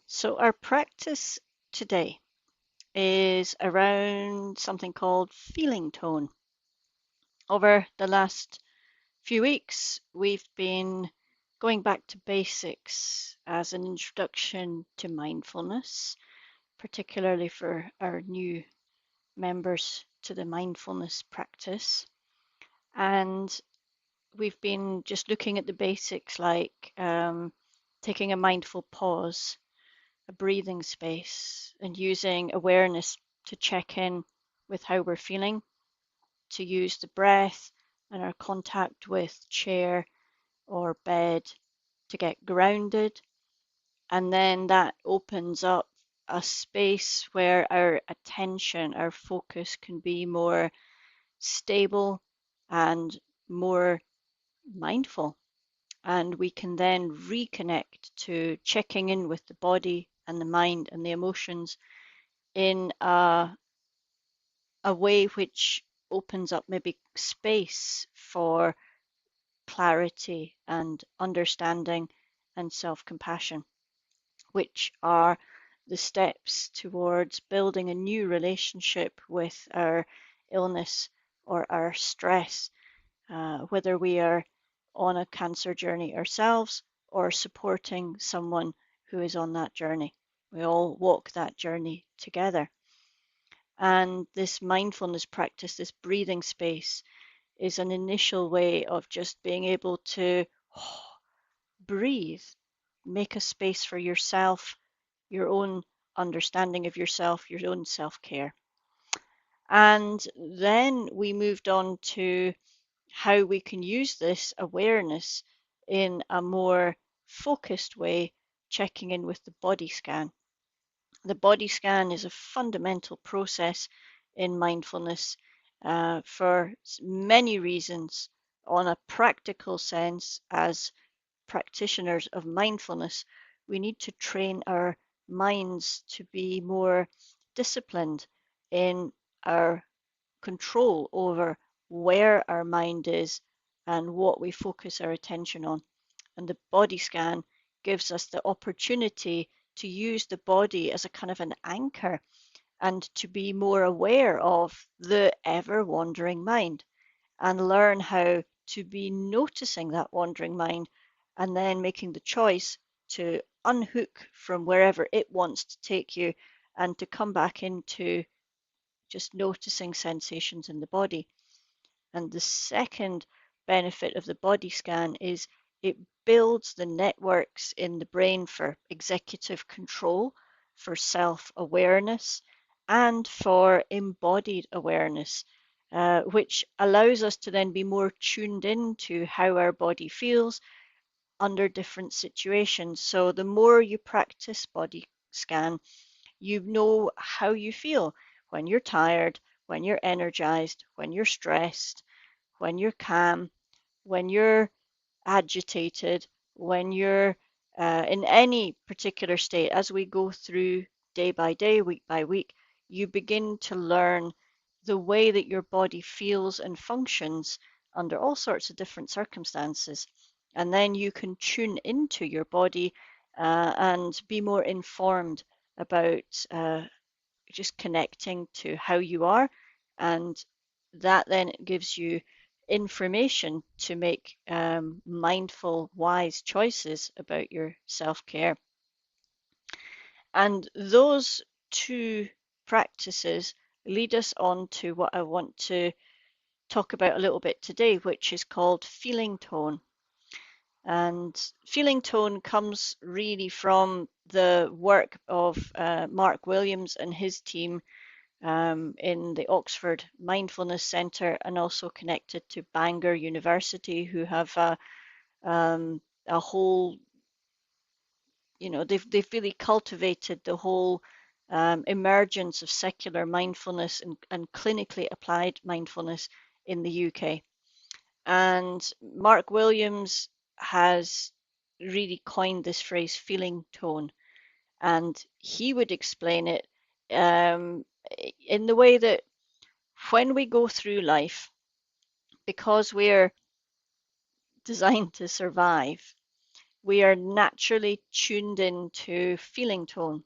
So our practice today is around something called feeling tone. Over the last few weeks, we've been going back to basics as an introduction to mindfulness, particularly for our new members to the mindfulness practice. And we've been just looking at the basics like taking a mindful pause, a breathing space, and using awareness to check in with how we're feeling, to use the breath and our contact with chair or bed to get grounded. And then that opens up a space where our attention, our focus can be more stable and more mindful. And we can then reconnect to checking in with the body and the mind and the emotions in a way which opens up maybe space for clarity and understanding and self-compassion, which are the steps towards building a new relationship with our illness or our stress, whether we are on a cancer journey ourselves or supporting someone who is on that journey. We all walk that journey together. And this mindfulness practice, this breathing space, is an initial way of just being able to breathe, make a space for yourself, your own understanding of yourself, your own self care. And then we moved on to how we can use this awareness in a more focused way, checking in with the body scan. The body scan is a fundamental process in mindfulness for many reasons. On a practical sense, as practitioners of mindfulness, we need to train our minds to be more disciplined in our control over where our mind is and what we focus our attention on. And the body scan gives us the opportunity to use the body as a kind of an anchor and to be more aware of the ever wandering mind and learn how to be noticing that wandering mind and then making the choice to unhook from wherever it wants to take you and to come back into just noticing sensations in the body. And the second benefit of the body scan is it builds the networks in the brain for executive control, for self-awareness, and for embodied awareness, which allows us to then be more tuned in to how our body feels under different situations. So the more you practice body scan, you know how you feel when you're tired, when you're energized, when you're stressed, when you're calm, when you're agitated, when you're in any particular state. As we go through day by day, week by week, you begin to learn the way that your body feels and functions under all sorts of different circumstances. And then you can tune into your body and be more informed about just connecting to how you are. And that then gives you information to make mindful, wise choices about your self care. And those two practices lead us on to what I want to talk about a little bit today, which is called feeling tone. And feeling tone comes really from the work of Mark Williams and his team in the Oxford Mindfulness Centre and also connected to Bangor University, who have a whole, they've really cultivated the whole emergence of secular mindfulness and clinically applied mindfulness in the UK. And Mark Williams has really coined this phrase feeling tone, and he would explain it in the way that when we go through life, because we're designed to survive, we are naturally tuned into feeling tone.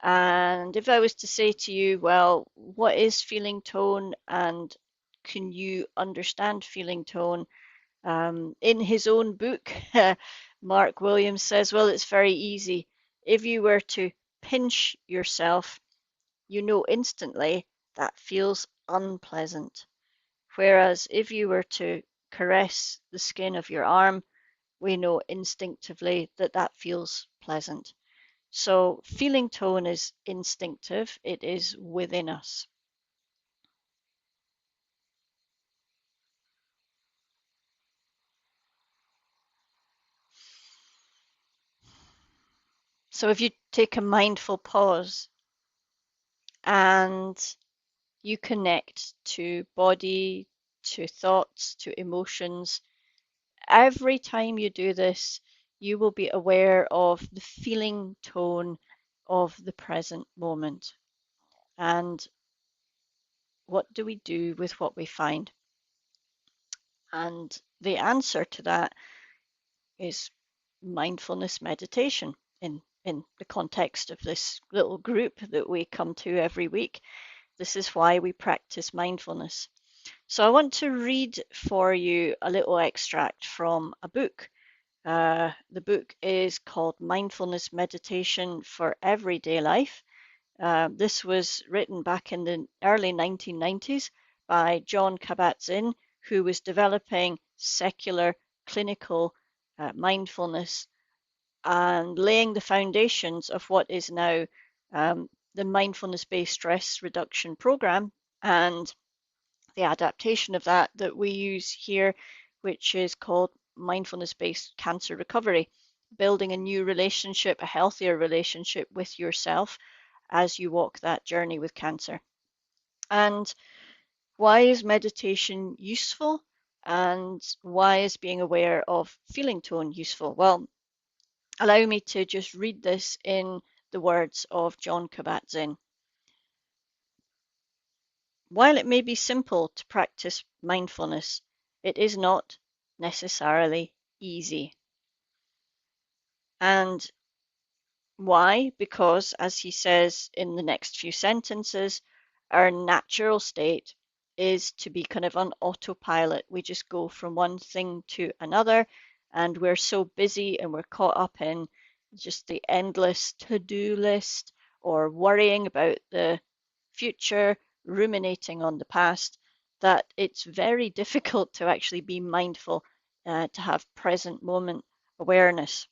And if I was to say to you, well, what is feeling tone and can you understand feeling tone? In his own book, Mark Williams says, well, it's very easy. If you were to pinch yourself, you know instantly that feels unpleasant. Whereas if you were to caress the skin of your arm, we know instinctively that that feels pleasant. So feeling tone is instinctive, it is within us. So if you take a mindful pause and you connect to body, to thoughts, to emotions, every time you do this, you will be aware of the feeling tone of the present moment. And what do we do with what we find? And the answer to that is mindfulness meditation in the context of this little group that we come to every week. This is why we practice mindfulness. So I want to read for you a little extract from a book. The book is called Mindfulness Meditation for Everyday Life. This was written back in the early 1990s by John Kabat-Zinn, who was developing secular clinical mindfulness and laying the foundations of what is now the mindfulness-based stress reduction program and the adaptation of that we use here, which is called mindfulness-based cancer recovery, building a new relationship, a healthier relationship with yourself as you walk that journey with cancer. And why is meditation useful? And why is being aware of feeling tone useful? Well, allow me to just read this in the words of John Kabat-Zinn. While it may be simple to practice mindfulness, it is not necessarily easy. And why? Because, as he says in the next few sentences, our natural state is to be kind of on autopilot. We just go from one thing to another, and we're so busy and we're caught up in just the endless to-do list or worrying about the future, ruminating on the past, that it's very difficult to actually be mindful, to have present moment awareness.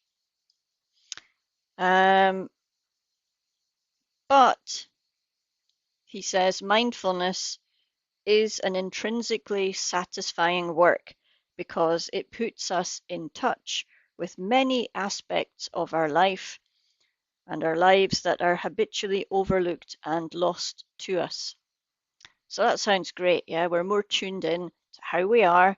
Um, but he says mindfulness is an intrinsically satisfying work because it puts us in touch with many aspects of our life and our lives that are habitually overlooked and lost to us. So that sounds great. Yeah, we're more tuned in to how we are,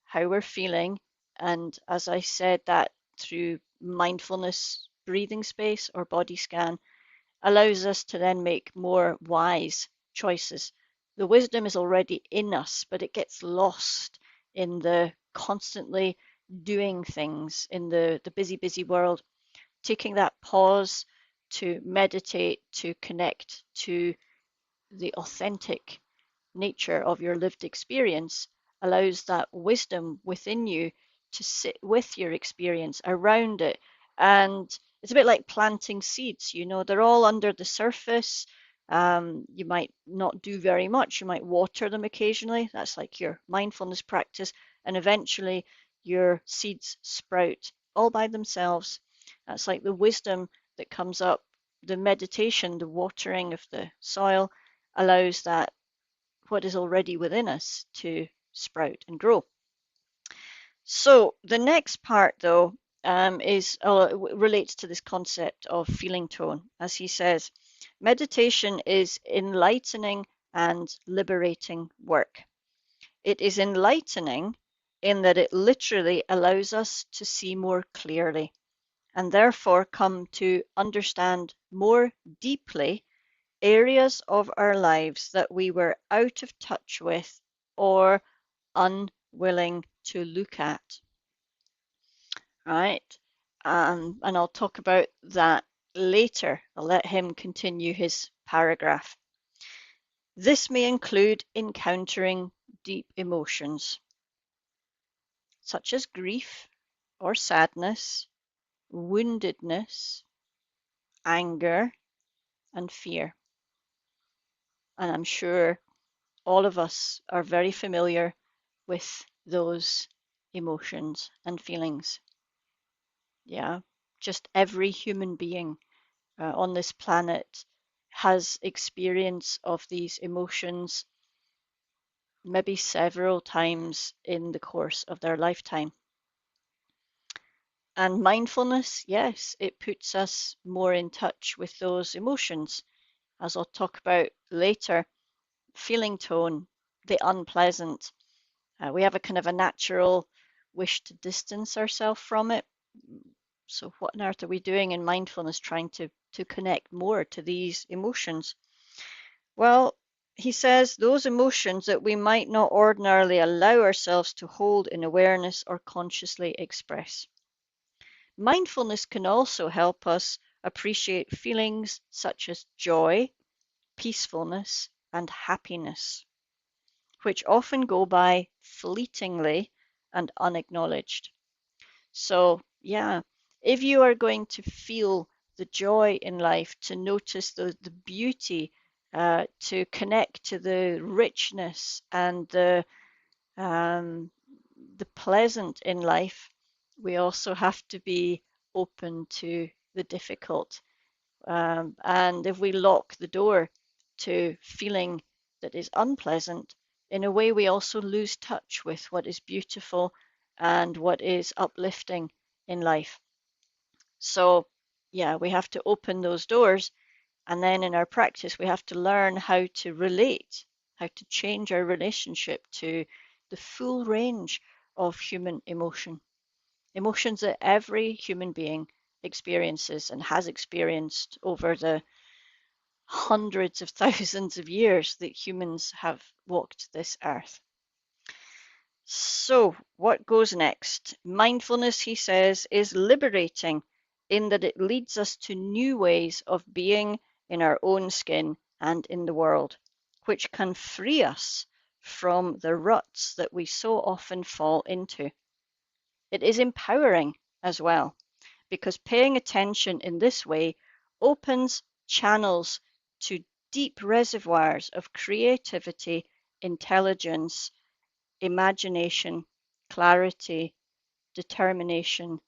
how we're feeling, and as I said, that through mindfulness breathing space or body scan allows us to then make more wise choices. The wisdom is already in us, but it gets lost in the constantly doing things in the busy, busy world. Taking that pause to meditate, to connect to the authentic nature of your lived experience allows that wisdom within you to sit with your experience around it. And it's a bit like planting seeds, you know, they're all under the surface. You might not do very much, you might water them occasionally. That's like your mindfulness practice. And eventually your seeds sprout all by themselves. That's like the wisdom that comes up, the meditation, the watering of the soil allows that what is already within us to sprout and grow. So the next part, though, is relates to this concept of feeling tone. As he says, meditation is enlightening and liberating work. It is enlightening in that it literally allows us to see more clearly and therefore come to understand more deeply areas of our lives that we were out of touch with or unwilling to look at, right? And I'll talk about that later. I'll let him continue his paragraph. This may include encountering deep emotions, such as grief or sadness, woundedness, anger, and fear. And I'm sure all of us are very familiar with those emotions and feelings. Yeah, just every human being on this planet has experience of these emotions maybe several times in the course of their lifetime. And mindfulness, yes, it puts us more in touch with those emotions. As I'll talk about later, feeling tone, the unpleasant. We have a kind of a natural wish to distance ourselves from it. So what on earth are we doing in mindfulness trying to connect more to these emotions? Well, he says those emotions that we might not ordinarily allow ourselves to hold in awareness or consciously express. Mindfulness can also help us appreciate feelings such as joy, peacefulness, and happiness, which often go by fleetingly and unacknowledged. So, yeah, if you are going to feel the joy in life, to notice the beauty, to connect to the richness and um, the pleasant in life, we also have to be open to the difficult. And if we lock the door to feeling that is unpleasant, in a way, we also lose touch with what is beautiful and what is uplifting in life. So, yeah, we have to open those doors. And then in our practice, we have to learn how to relate, how to change our relationship to the full range of human emotion, emotions that every human being experiences and has experienced over the hundreds of thousands of years that humans have walked this earth. So, what goes next? Mindfulness, he says, is liberating in that it leads us to new ways of being in our own skin and in the world, which can free us from the ruts that we so often fall into. It is empowering as well, because paying attention in this way opens channels to deep reservoirs of creativity, intelligence, imagination, clarity, determination,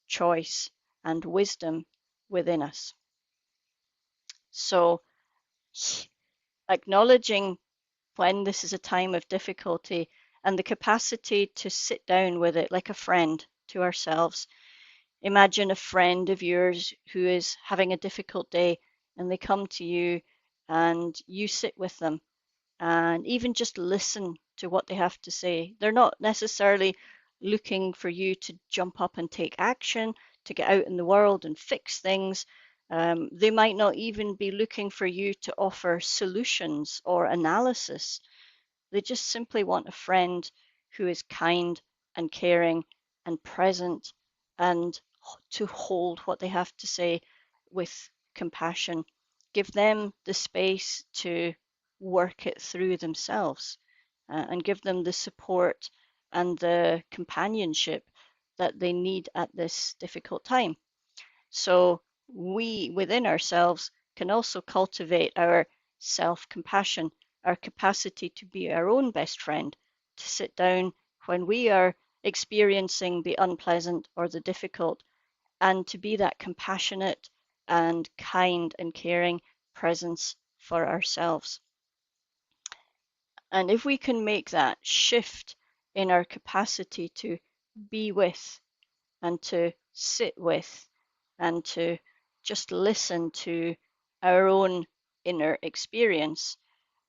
choice, and wisdom within us. So, acknowledging when this is a time of difficulty and the capacity to sit down with it like a friend to ourselves. Imagine a friend of yours who is having a difficult day and they come to you and you sit with them and even just listen to what they have to say. They're not necessarily looking for you to jump up and take action, to get out in the world and fix things. They might not even be looking for you to offer solutions or analysis. They just simply want a friend who is kind and caring and present and to hold what they have to say with compassion. Give them the space to work it through themselves and give them the support and the companionship that they need at this difficult time. So we within ourselves can also cultivate our self-compassion, our capacity to be our own best friend, to sit down when we are experiencing the unpleasant or the difficult, and to be that compassionate and kind and caring presence for ourselves. And if we can make that shift in our capacity to be with and to sit with and to just listen to our own inner experience,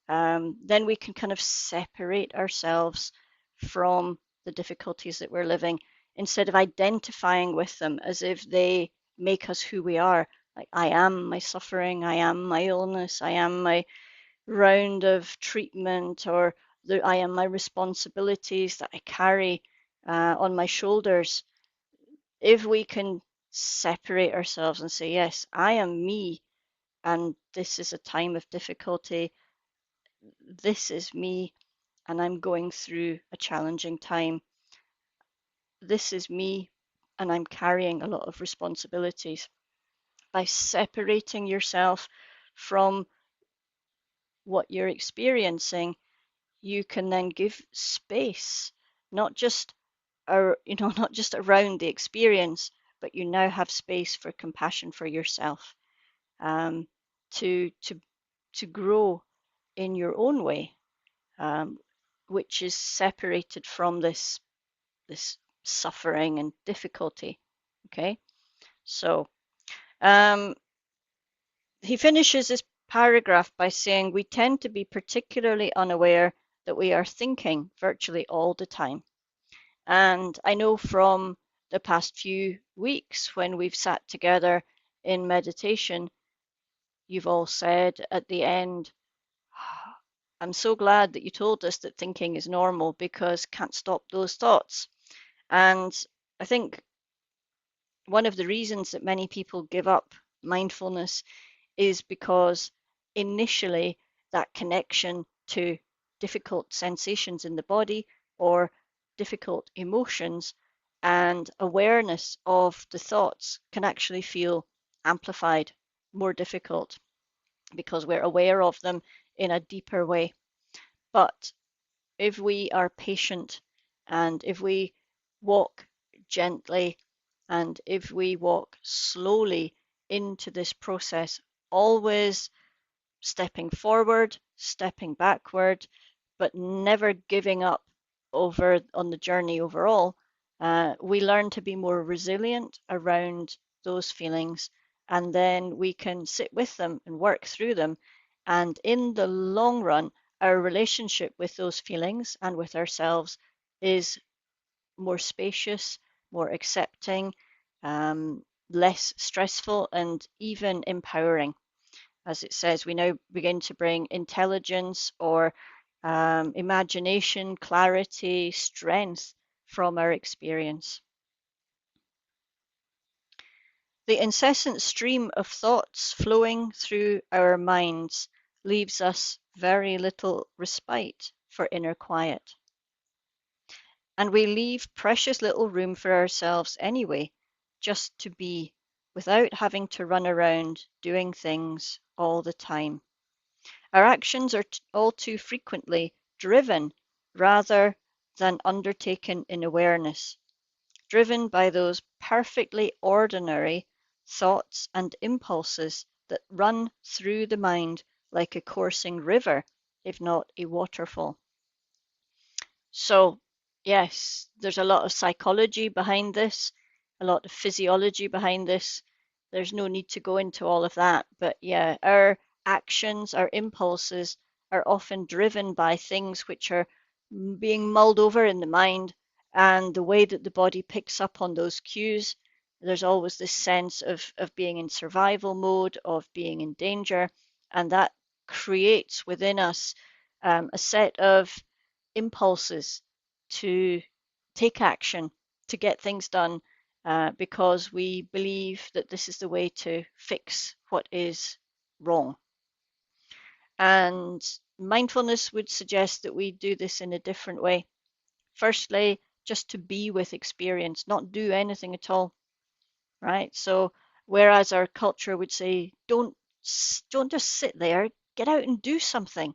then we can kind of separate ourselves from the difficulties that we're living instead of identifying with them as if they make us who we are. Like, I am my suffering, I am my illness, I am my round of treatment, or I am my responsibilities that I carry on my shoulders. If we can separate ourselves and say, yes, I am me, and this is a time of difficulty. This is me, and I'm going through a challenging time. This is me, and I'm carrying a lot of responsibilities. By separating yourself from what you're experiencing, you can then give space, not just not just around the experience, but you now have space for compassion for yourself, um, to grow in your own way, um, which is separated from this suffering and difficulty. Okay, so um, he finishes this paragraph by saying, we tend to be particularly unaware that we are thinking virtually all the time. And I know from the past few weeks when we've sat together in meditation, you've all said at the end, I'm so glad that you told us that thinking is normal because can't stop those thoughts. And I think one of the reasons that many people give up mindfulness is because initially that connection to difficult sensations in the body or difficult emotions and awareness of the thoughts can actually feel amplified, more difficult because we're aware of them in a deeper way. But if we are patient and if we walk gently and if we walk slowly into this process, always stepping forward, stepping backward, but never giving up over on the journey overall, we learn to be more resilient around those feelings, and then we can sit with them and work through them. And in the long run, our relationship with those feelings and with ourselves is more spacious, more accepting, less stressful, and even empowering. As it says, we now begin to bring intelligence or imagination, clarity, strength from our experience. The incessant stream of thoughts flowing through our minds leaves us very little respite for inner quiet. And we leave precious little room for ourselves anyway, just to be, without having to run around doing things all the time. Our actions are all too frequently driven rather than undertaken in awareness, driven by those perfectly ordinary thoughts and impulses that run through the mind like a coursing river, if not a waterfall. So, yes, there's a lot of psychology behind this, a lot of physiology behind this. There's no need to go into all of that. But yeah, our actions, our impulses are often driven by things which are being mulled over in the mind, and the way that the body picks up on those cues. There's always this sense of being in survival mode, of being in danger, and that creates within us a set of impulses to take action, to get things done, because we believe that this is the way to fix what is wrong. And mindfulness would suggest that we do this in a different way. Firstly, just to be with experience, not do anything at all, right? So whereas our culture would say, don't just sit there, get out and do something.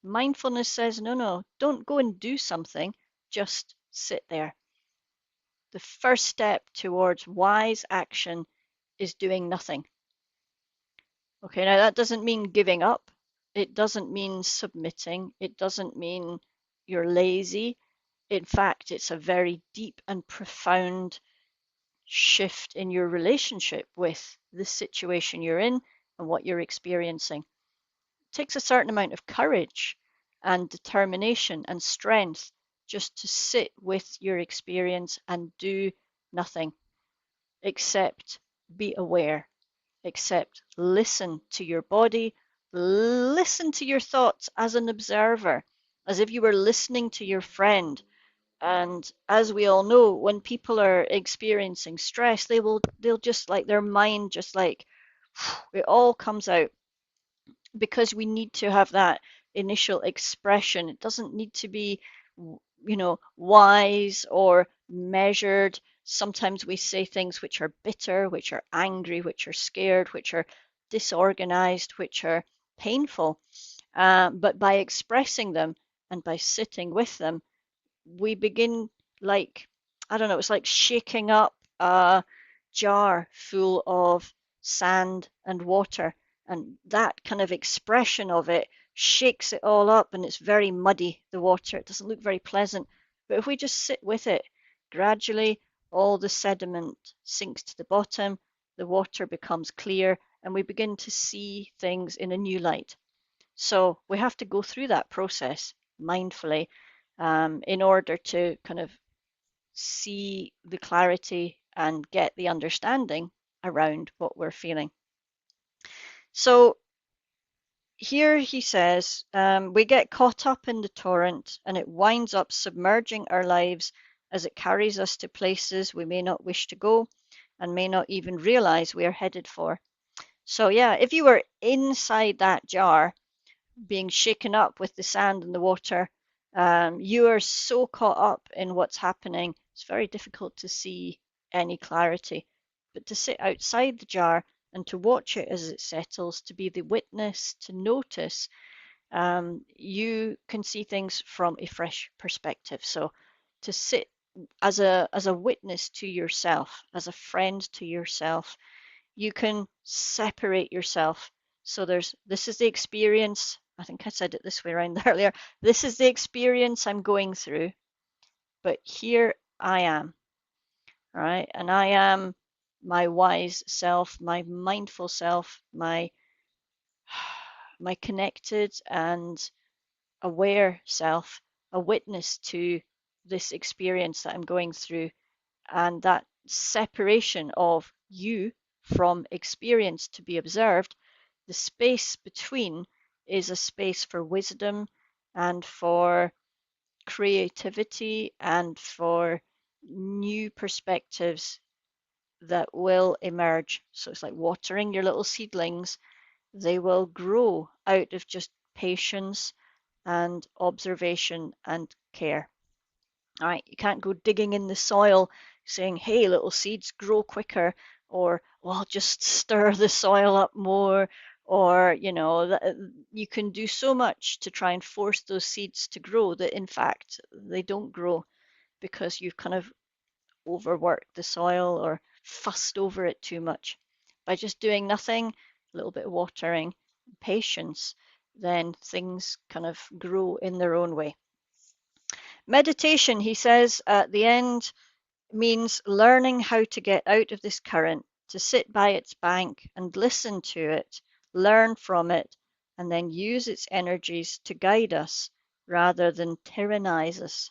Mindfulness says, no, no, don't go and do something, just sit there. The first step towards wise action is doing nothing. Okay, now that doesn't mean giving up. It doesn't mean submitting. It doesn't mean you're lazy. In fact, it's a very deep and profound shift in your relationship with the situation you're in and what you're experiencing. It takes a certain amount of courage and determination and strength just to sit with your experience and do nothing except be aware, except listen to your body, listen to your thoughts as an observer, as if you were listening to your friend, And as we all know, when people are experiencing stress, they'll just like their mind just like it all comes out because we need to have that initial expression. It doesn't need to be, wise or measured. Sometimes we say things which are bitter, which are angry, which are scared, which are disorganized, which are painful. But by expressing them and by sitting with them, we begin like, I don't know, it's like shaking up a jar full of sand and water. And that kind of expression of it shakes it all up, and it's very muddy, the water. It doesn't look very pleasant. But if we just sit with it, gradually all the sediment sinks to the bottom, the water becomes clear, and we begin to see things in a new light. So we have to go through that process mindfully in order to kind of see the clarity and get the understanding around what we're feeling. So here he says, we get caught up in the torrent and it winds up submerging our lives as it carries us to places we may not wish to go and may not even realize we are headed for. So, yeah, if you were inside that jar, being shaken up with the sand and the water, you are so caught up in what's happening, it's very difficult to see any clarity. But to sit outside the jar and to watch it as it settles, to be the witness, to notice, you can see things from a fresh perspective. So to sit as a witness to yourself, as a friend to yourself, you can separate yourself. So this is the experience. I think I said it this way around earlier. This is the experience I'm going through, but here I am, right? And I am my wise self, my mindful self, my connected and aware self, a witness to this experience that I'm going through. And that separation of you from experience to be observed, the space between is a space for wisdom and for creativity and for new perspectives that will emerge. So it's like watering your little seedlings. They will grow out of just patience and observation and care. All right, you can't go digging in the soil saying, hey, little seeds, grow quicker, or, well, just stir the soil up more, or, you can do so much to try and force those seeds to grow that, in fact, they don't grow because you've kind of overworked the soil or fussed over it too much. By just doing nothing, a little bit of watering, patience, then things kind of grow in their own way. Meditation, he says at the end, means learning how to get out of this current, to sit by its bank and listen to it, learn from it, and then use its energies to guide us rather than tyrannize us.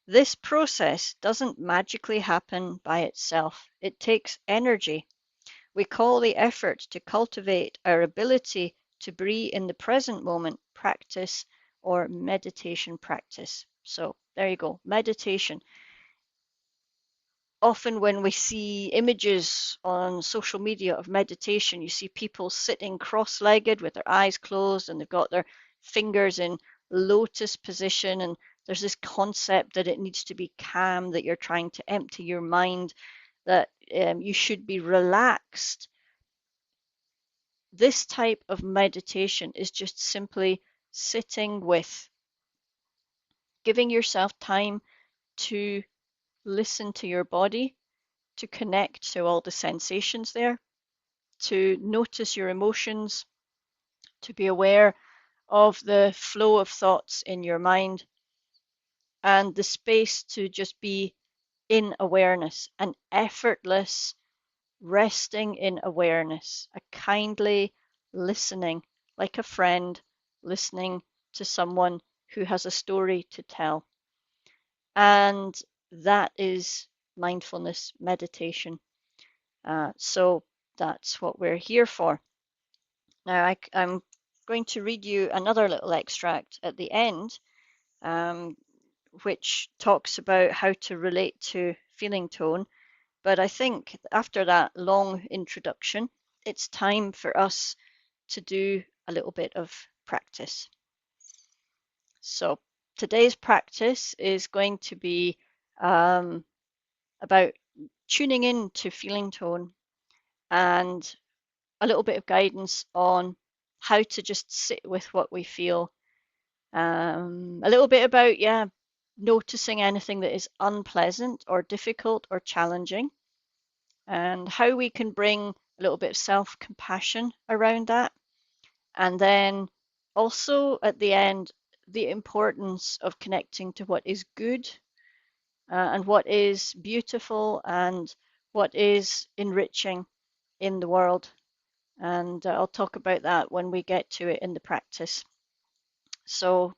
This process doesn't magically happen by itself. It takes energy. We call the effort to cultivate our ability to be in the present moment practice or meditation practice. So there you go, meditation. Often when we see images on social media of meditation, you see people sitting cross-legged with their eyes closed and they've got their fingers in lotus position, and there's this concept that it needs to be calm, that you're trying to empty your mind, that you should be relaxed. This type of meditation is just simply sitting with, giving yourself time to listen to your body, to connect to all the sensations there, to notice your emotions, to be aware of the flow of thoughts in your mind, and the space to just be in awareness, an effortless resting in awareness, a kindly listening, like a friend listening to someone who has a story to tell. And that is mindfulness meditation. So that's what we're here for. Now, I'm going to read you another little extract at the end, um, which talks about how to relate to feeling tone. But I think after that long introduction, it's time for us to do a little bit of practice. So today's practice is going to be about tuning in to feeling tone and a little bit of guidance on how to just sit with what we feel. A little bit about, noticing anything that is unpleasant or difficult or challenging, and how we can bring a little bit of self-compassion around that. And then also at the end, the importance of connecting to what is good and what is beautiful and what is enriching in the world. And I'll talk about that when we get to it in the practice. So,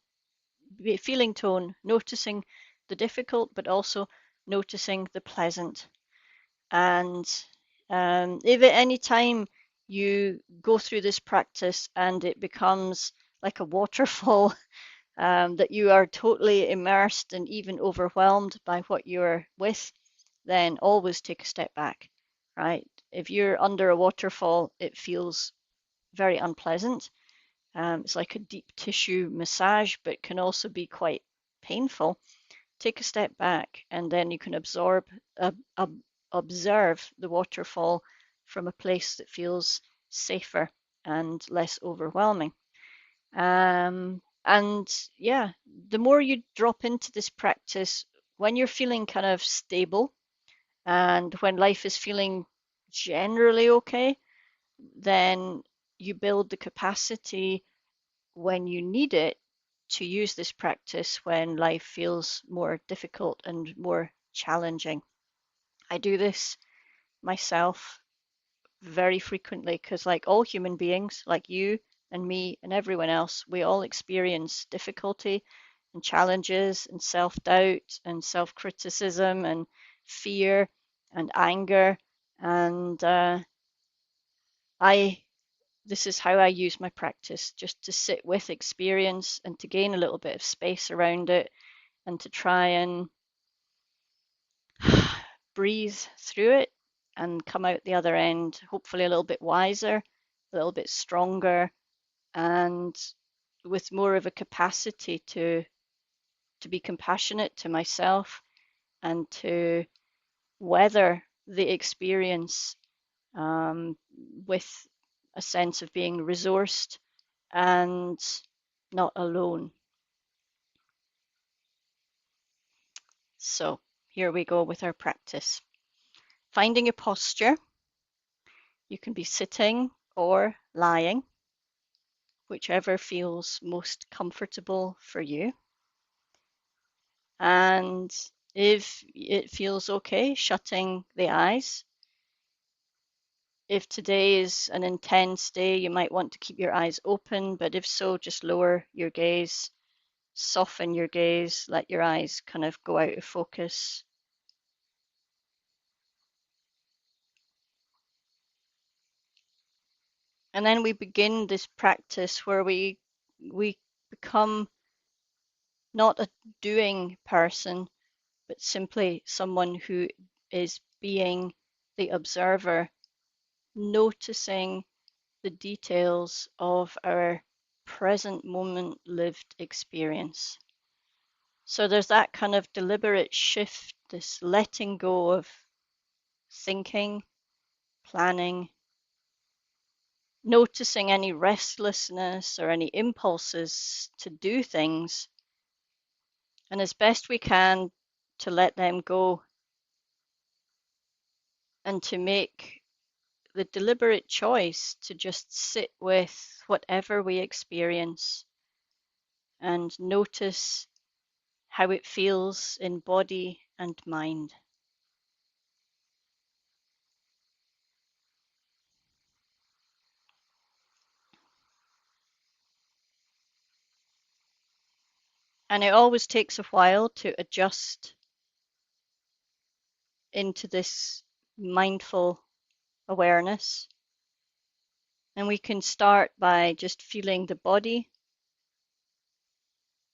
feeling tone, noticing the difficult, but also noticing the pleasant. And if at any time you go through this practice and it becomes like a waterfall, that you are totally immersed and even overwhelmed by what you're with, then always take a step back, right? If you're under a waterfall, it feels very unpleasant. It's like a deep tissue massage, but can also be quite painful. Take a step back, and then you can observe the waterfall from a place that feels safer and less overwhelming. And yeah, the more you drop into this practice, when you're feeling kind of stable and when life is feeling generally okay, then you build the capacity when you need it to use this practice when life feels more difficult and more challenging. I do this myself very frequently because, like all human beings, like you and me and everyone else, we all experience difficulty and challenges and self-doubt and self-criticism and fear and anger. And I this is how I use my practice, just to sit with experience and to gain a little bit of space around it and to try and breathe through it and come out the other end, hopefully a little bit wiser, a little bit stronger, and with more of a capacity to be compassionate to myself and to weather the experience with a sense of being resourced and not alone. So here we go with our practice. Finding a posture. You can be sitting or lying, whichever feels most comfortable for you. And if it feels okay, shutting the eyes. If today is an intense day, you might want to keep your eyes open, but if so, just lower your gaze, soften your gaze, let your eyes kind of go out of focus. And then we begin this practice where we become not a doing person, but simply someone who is being the observer, noticing the details of our present moment lived experience. So there's that kind of deliberate shift, this letting go of thinking, planning, noticing any restlessness or any impulses to do things, and as best we can to let them go and to make the deliberate choice to just sit with whatever we experience and notice how it feels in body and mind. And it always takes a while to adjust into this mindful awareness. And we can start by just feeling the body,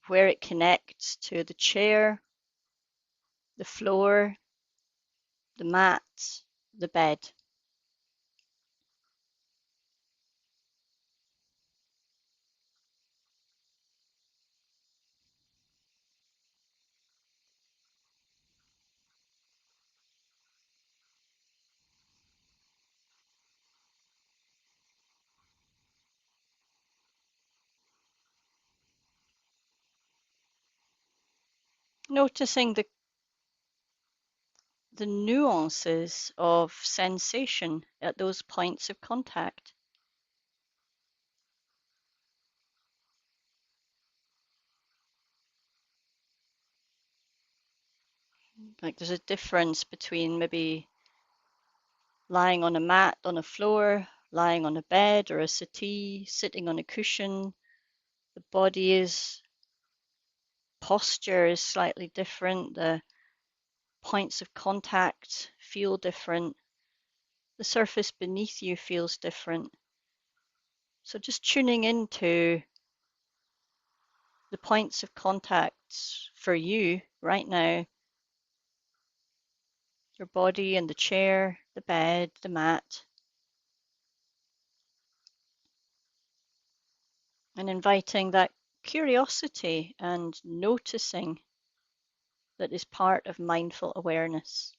where it connects to the chair, the floor, the mat, the bed. Noticing the nuances of sensation at those points of contact. Like there's a difference between maybe lying on a mat on a floor, lying on a bed or a settee, sitting on a cushion. The body's posture is slightly different. The points of contact feel different. The surface beneath you feels different. So just tuning into the points of contact for you right now, your body and the chair, the bed, the mat, and inviting that curiosity and noticing that is part of mindful awareness.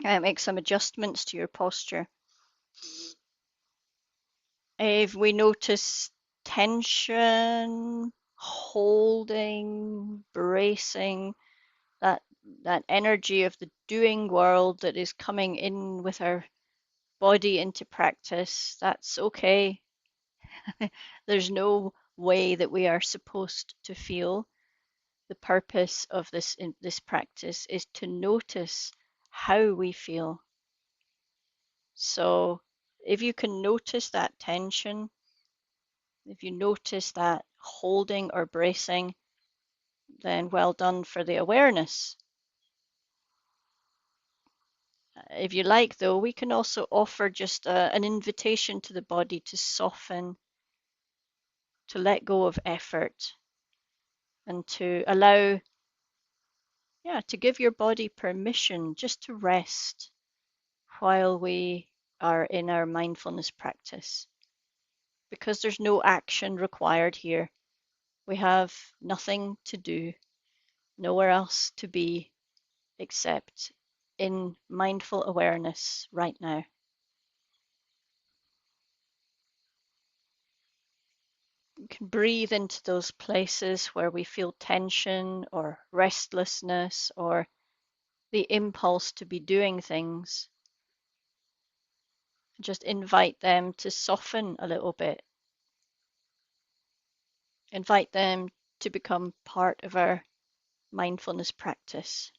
Make some adjustments to your posture. If we notice tension, holding, bracing, that that energy of the doing world that is coming in with our body into practice, that's okay. There's no way that we are supposed to feel. The purpose of this practice is to notice how we feel. So if you can notice that tension, if you notice that holding or bracing, then well done for the awareness. If you like, though, we can also offer just an invitation to the body to soften, to let go of effort, and to allow, to give your body permission just to rest while we are in our mindfulness practice. Because there's no action required here. We have nothing to do, nowhere else to be except in mindful awareness right now. You can breathe into those places where we feel tension or restlessness or the impulse to be doing things. Just invite them to soften a little bit. Invite them to become part of our mindfulness practice.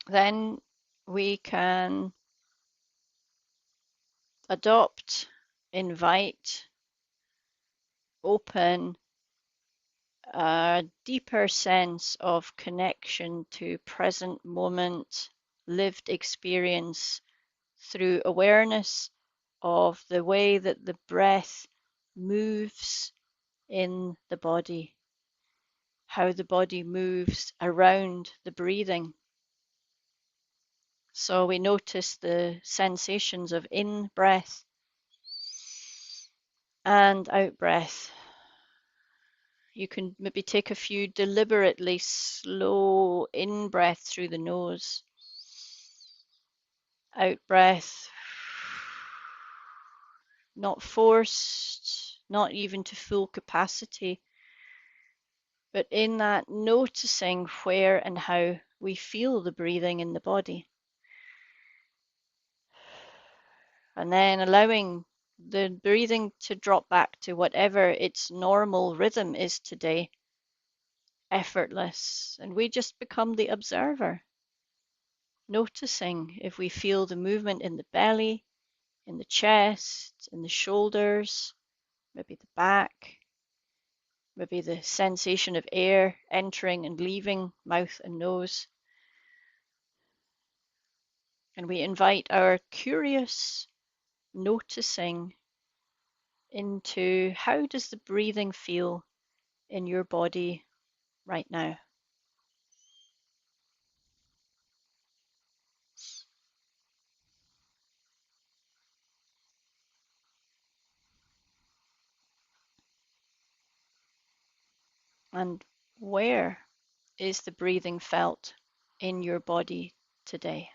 Then we can adopt, invite, open a deeper sense of connection to present moment, lived experience through awareness of the way that the breath moves in the body, how the body moves around the breathing. So we notice the sensations of in-breath and out-breath. You can maybe take a few deliberately slow in-breath through the nose, out-breath, not forced, not even to full capacity, but in that noticing where and how we feel the breathing in the body. And then allowing the breathing to drop back to whatever its normal rhythm is today, effortless. And we just become the observer, noticing if we feel the movement in the belly, in the chest, in the shoulders, maybe the back, maybe the sensation of air entering and leaving mouth and nose. And we invite our curious noticing into how does the breathing feel in your body right now. And where is the breathing felt in your body today?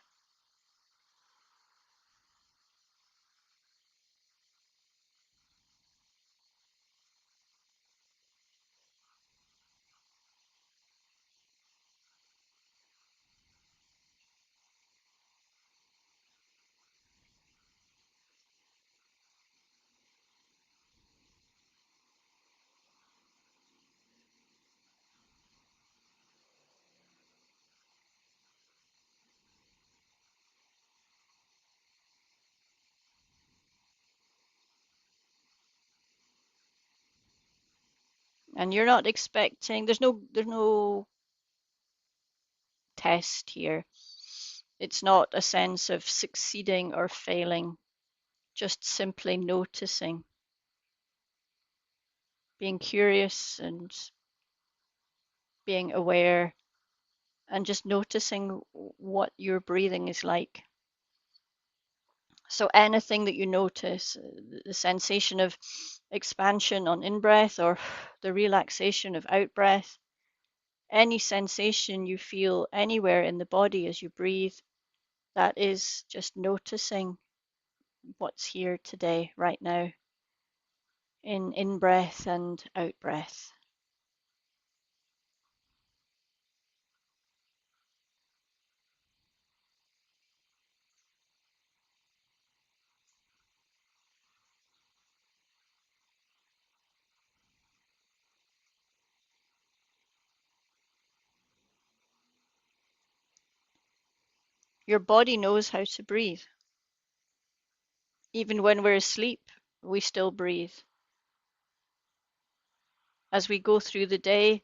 And you're not expecting, there's no test here. It's not a sense of succeeding or failing, just simply noticing, being curious and being aware, and just noticing what your breathing is like. So anything that you notice, the sensation of expansion on in-breath or the relaxation of out-breath, any sensation you feel anywhere in the body as you breathe, that is just noticing what's here today, right now, in breath and out breath. Your body knows how to breathe. Even when we're asleep, we still breathe. As we go through the day,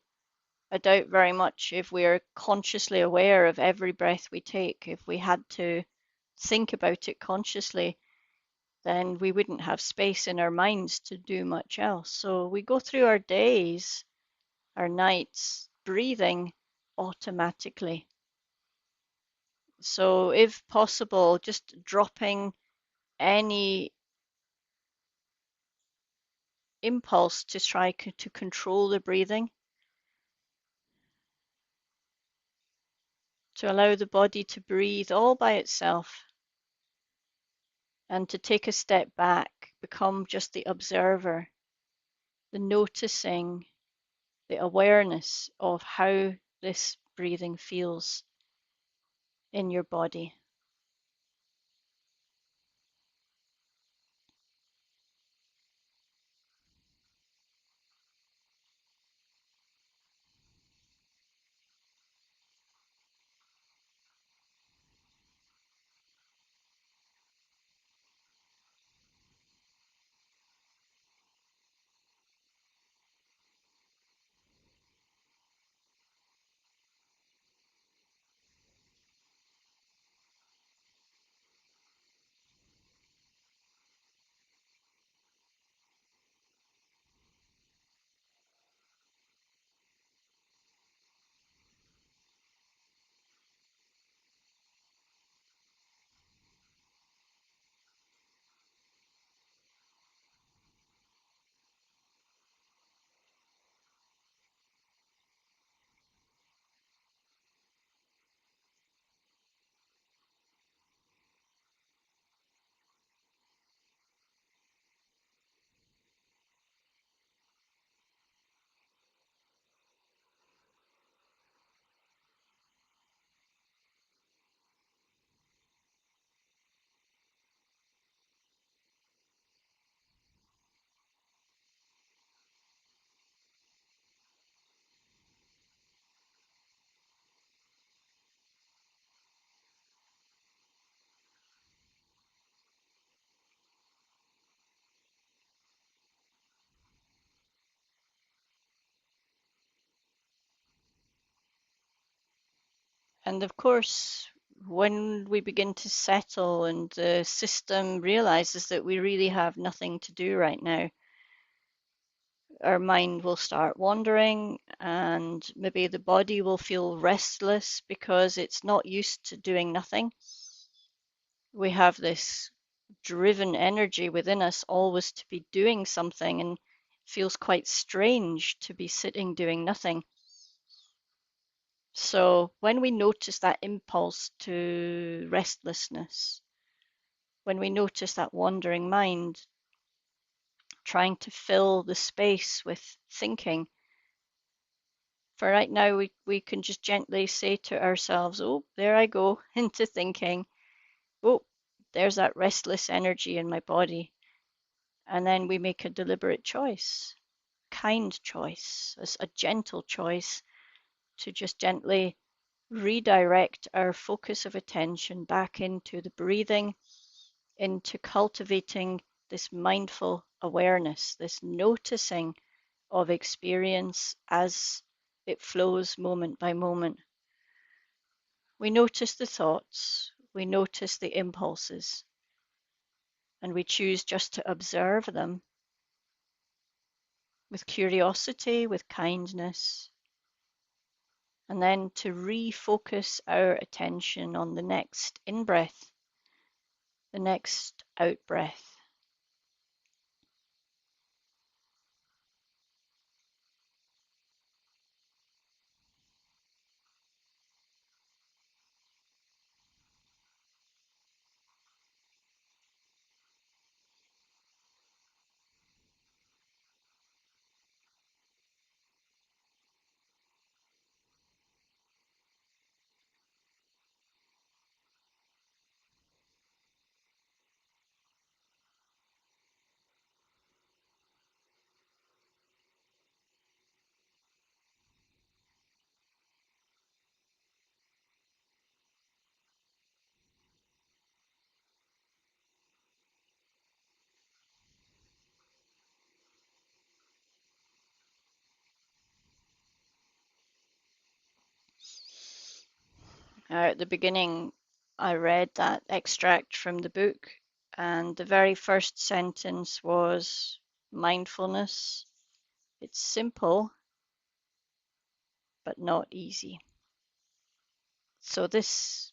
I doubt very much if we're consciously aware of every breath we take. If we had to think about it consciously, then we wouldn't have space in our minds to do much else. So we go through our days, our nights, breathing automatically. So if possible, just dropping any impulse to try to control the breathing, to allow the body to breathe all by itself, and to take a step back, become just the observer, the noticing, the awareness of how this breathing feels in your body. And of course, when we begin to settle and the system realizes that we really have nothing to do right now, our mind will start wandering, and maybe the body will feel restless because it's not used to doing nothing. We have this driven energy within us always to be doing something, and it feels quite strange to be sitting doing nothing. So when we notice that impulse to restlessness, when we notice that wandering mind trying to fill the space with thinking, for right now we can just gently say to ourselves, oh, there I go into thinking. Oh, there's that restless energy in my body. And then we make a deliberate choice, kind choice, a gentle choice to just gently redirect our focus of attention back into the breathing, into cultivating this mindful awareness, this noticing of experience as it flows moment by moment. We notice the thoughts, we notice the impulses, and we choose just to observe them with curiosity, with kindness, and then to refocus our attention on the next in-breath, the next out-breath. At the beginning, I read that extract from the book, and the very first sentence was mindfulness. It's simple, but not easy. So this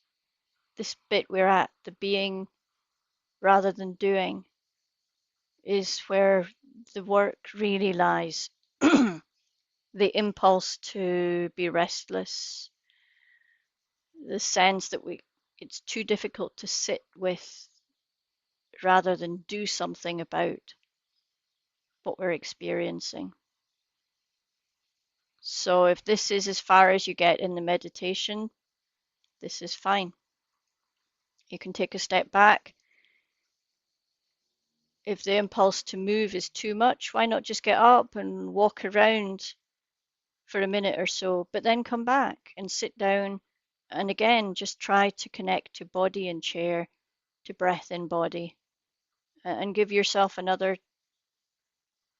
bit we're at, the being rather than doing, is where the work really lies. The impulse to be restless, the sense that it's too difficult to sit with rather than do something about what we're experiencing. So if this is as far as you get in the meditation, this is fine. You can take a step back. If the impulse to move is too much, why not just get up and walk around for a minute or so, but then come back and sit down and again just try to connect to body and chair, to breath in body, and give yourself another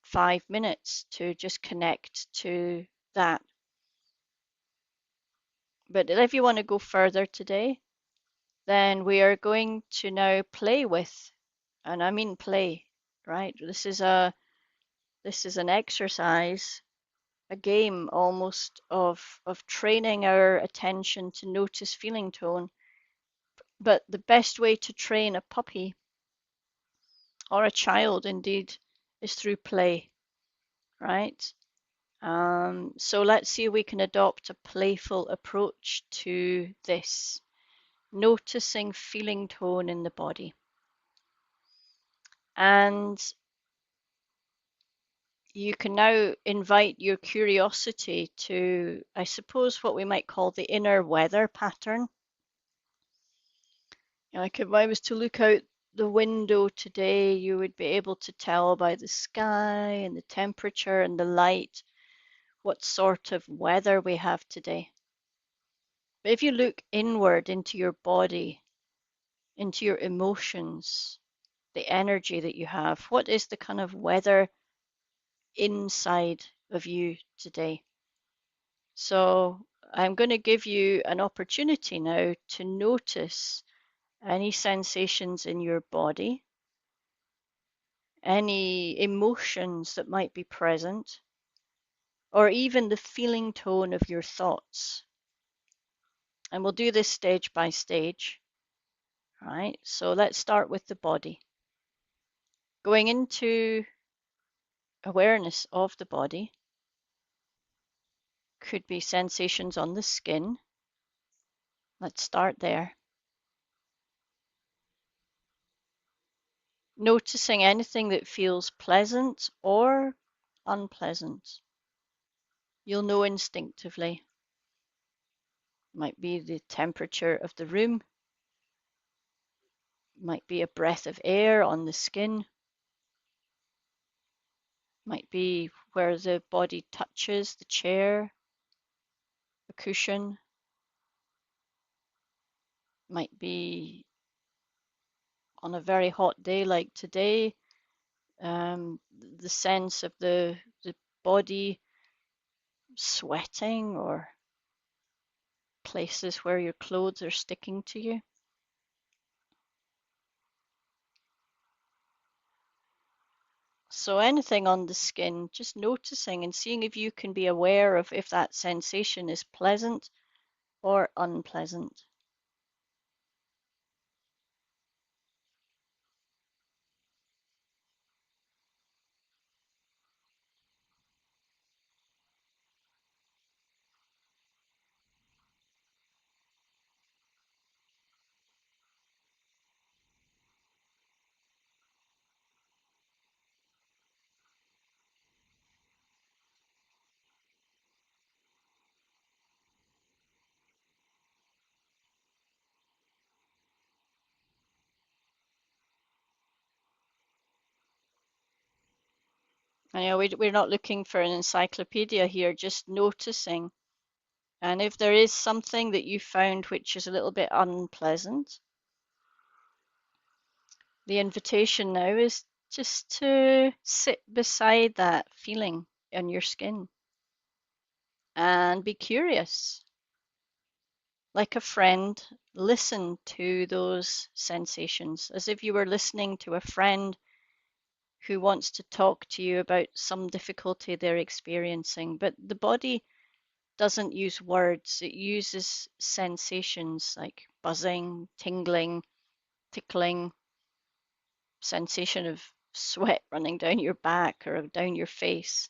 5 minutes to just connect to that. But if you want to go further today, then we are going to now play with, and I mean play, right? This is an exercise, a game almost of training our attention to notice feeling tone. But the best way to train a puppy or a child indeed is through play, right? So let's see if we can adopt a playful approach to this, noticing feeling tone in the body. And you can now invite your curiosity to, I suppose, what we might call the inner weather pattern. Like if I was to look out the window today, you would be able to tell by the sky and the temperature and the light what sort of weather we have today. But if you look inward into your body, into your emotions, the energy that you have, what is the kind of weather inside of you today? So I'm going to give you an opportunity now to notice any sensations in your body, any emotions that might be present, or even the feeling tone of your thoughts. And we'll do this stage by stage, right? So let's start with the body. Going into awareness of the body could be sensations on the skin. Let's start there. Noticing anything that feels pleasant or unpleasant. You'll know instinctively. Might be the temperature of the room, might be a breath of air on the skin, might be where the body touches the chair, the cushion, might be on a very hot day like today, the sense of the body sweating or places where your clothes are sticking to you. So anything on the skin, just noticing and seeing if you can be aware of if that sensation is pleasant or unpleasant. We're not looking for an encyclopedia here, just noticing. And if there is something that you found which is a little bit unpleasant, the invitation now is just to sit beside that feeling in your skin and be curious. Like a friend, listen to those sensations as if you were listening to a friend who wants to talk to you about some difficulty they're experiencing. But the body doesn't use words, it uses sensations like buzzing, tingling, tickling, sensation of sweat running down your back or down your face,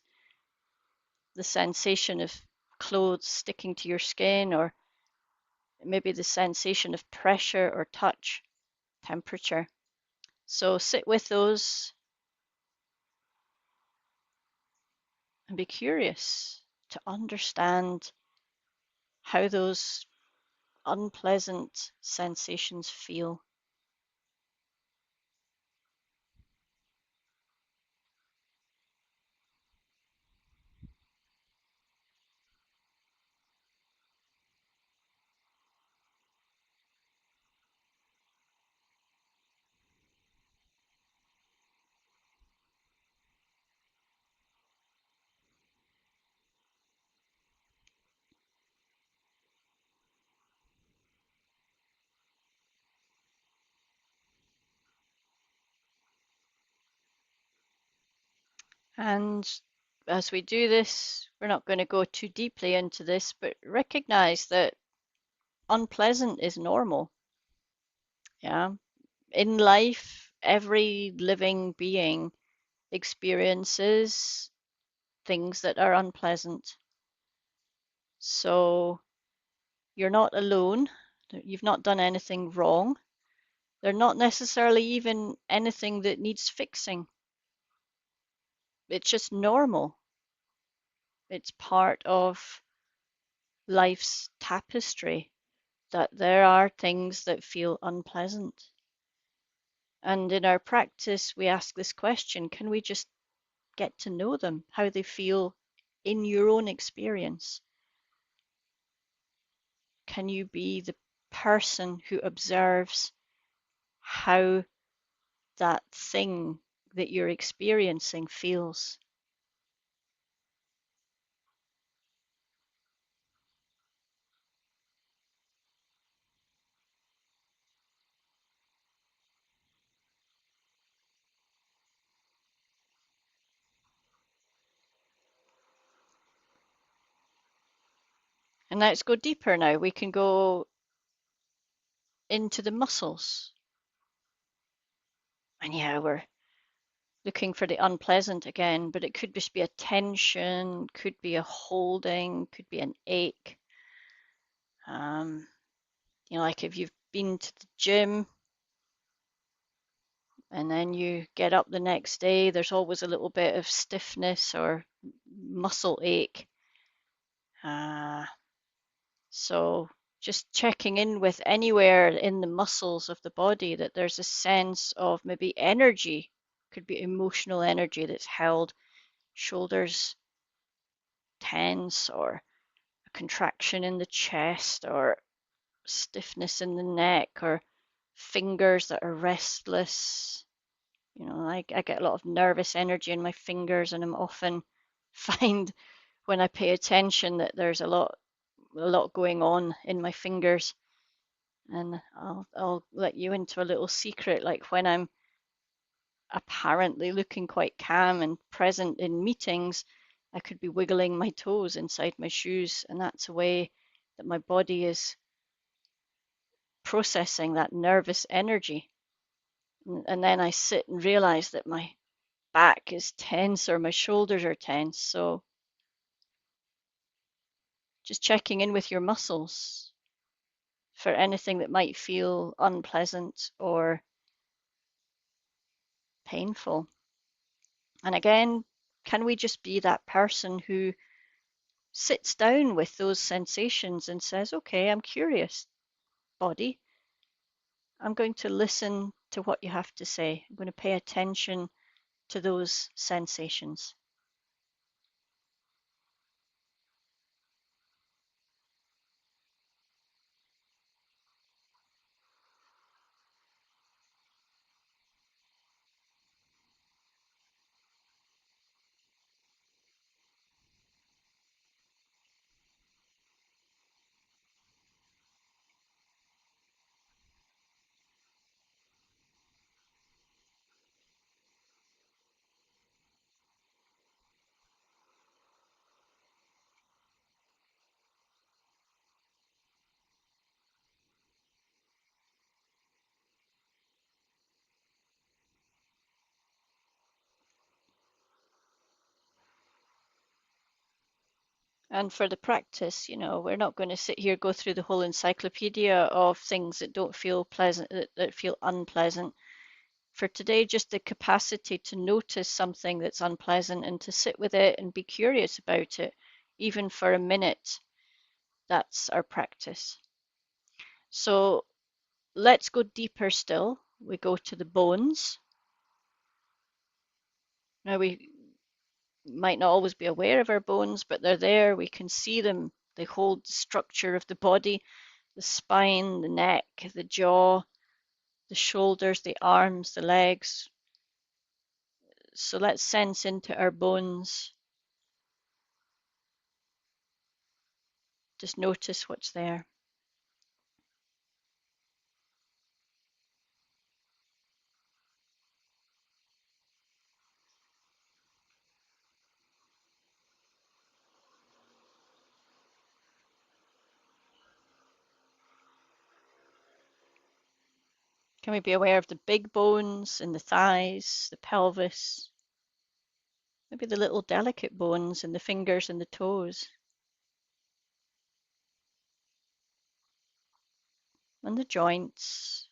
the sensation of clothes sticking to your skin, or maybe the sensation of pressure or touch, temperature. So sit with those and be curious to understand how those unpleasant sensations feel. And as we do this, we're not going to go too deeply into this, but recognize that unpleasant is normal. Yeah. In life, every living being experiences things that are unpleasant. So you're not alone. You've not done anything wrong. They're not necessarily even anything that needs fixing. It's just normal. It's part of life's tapestry that there are things that feel unpleasant. And in our practice, we ask this question, can we just get to know them, how they feel in your own experience? Can you be the person who observes how that thing that you're experiencing feels? And let's go deeper now. We can go into the muscles. And yeah, we're looking for the unpleasant again, but it could just be a tension, could be a holding, could be an ache. Um, like if you've been to the gym and then you get up the next day, there's always a little bit of stiffness or muscle ache. Uh, so just checking in with anywhere in the muscles of the body that there's a sense of maybe energy, could be emotional energy that's held, shoulders tense, or a contraction in the chest, or stiffness in the neck, or fingers that are restless. I get a lot of nervous energy in my fingers, and I'm often find when I pay attention that there's a lot going on in my fingers. And I'll let you into a little secret. Like when I'm apparently looking quite calm and present in meetings, I could be wiggling my toes inside my shoes, and that's a way that my body is processing that nervous energy. And then I sit and realize that my back is tense or my shoulders are tense. So just checking in with your muscles for anything that might feel unpleasant or painful. And again, can we just be that person who sits down with those sensations and says, okay, I'm curious, body. I'm going to listen to what you have to say. I'm going to pay attention to those sensations. And for the practice, we're not going to sit here, go through the whole encyclopedia of things that don't feel pleasant, that feel unpleasant. For today, just the capacity to notice something that's unpleasant and to sit with it and be curious about it, even for a minute. That's our practice. So let's go deeper still. We go to the bones. Now, we might not always be aware of our bones, but they're there. We can see them. They hold the structure of the body, the spine, the neck, the jaw, the shoulders, the arms, the legs. So let's sense into our bones. Just notice what's there. Can we be aware of the big bones in the thighs, the pelvis, maybe the little delicate bones in the fingers and the toes, and the joints?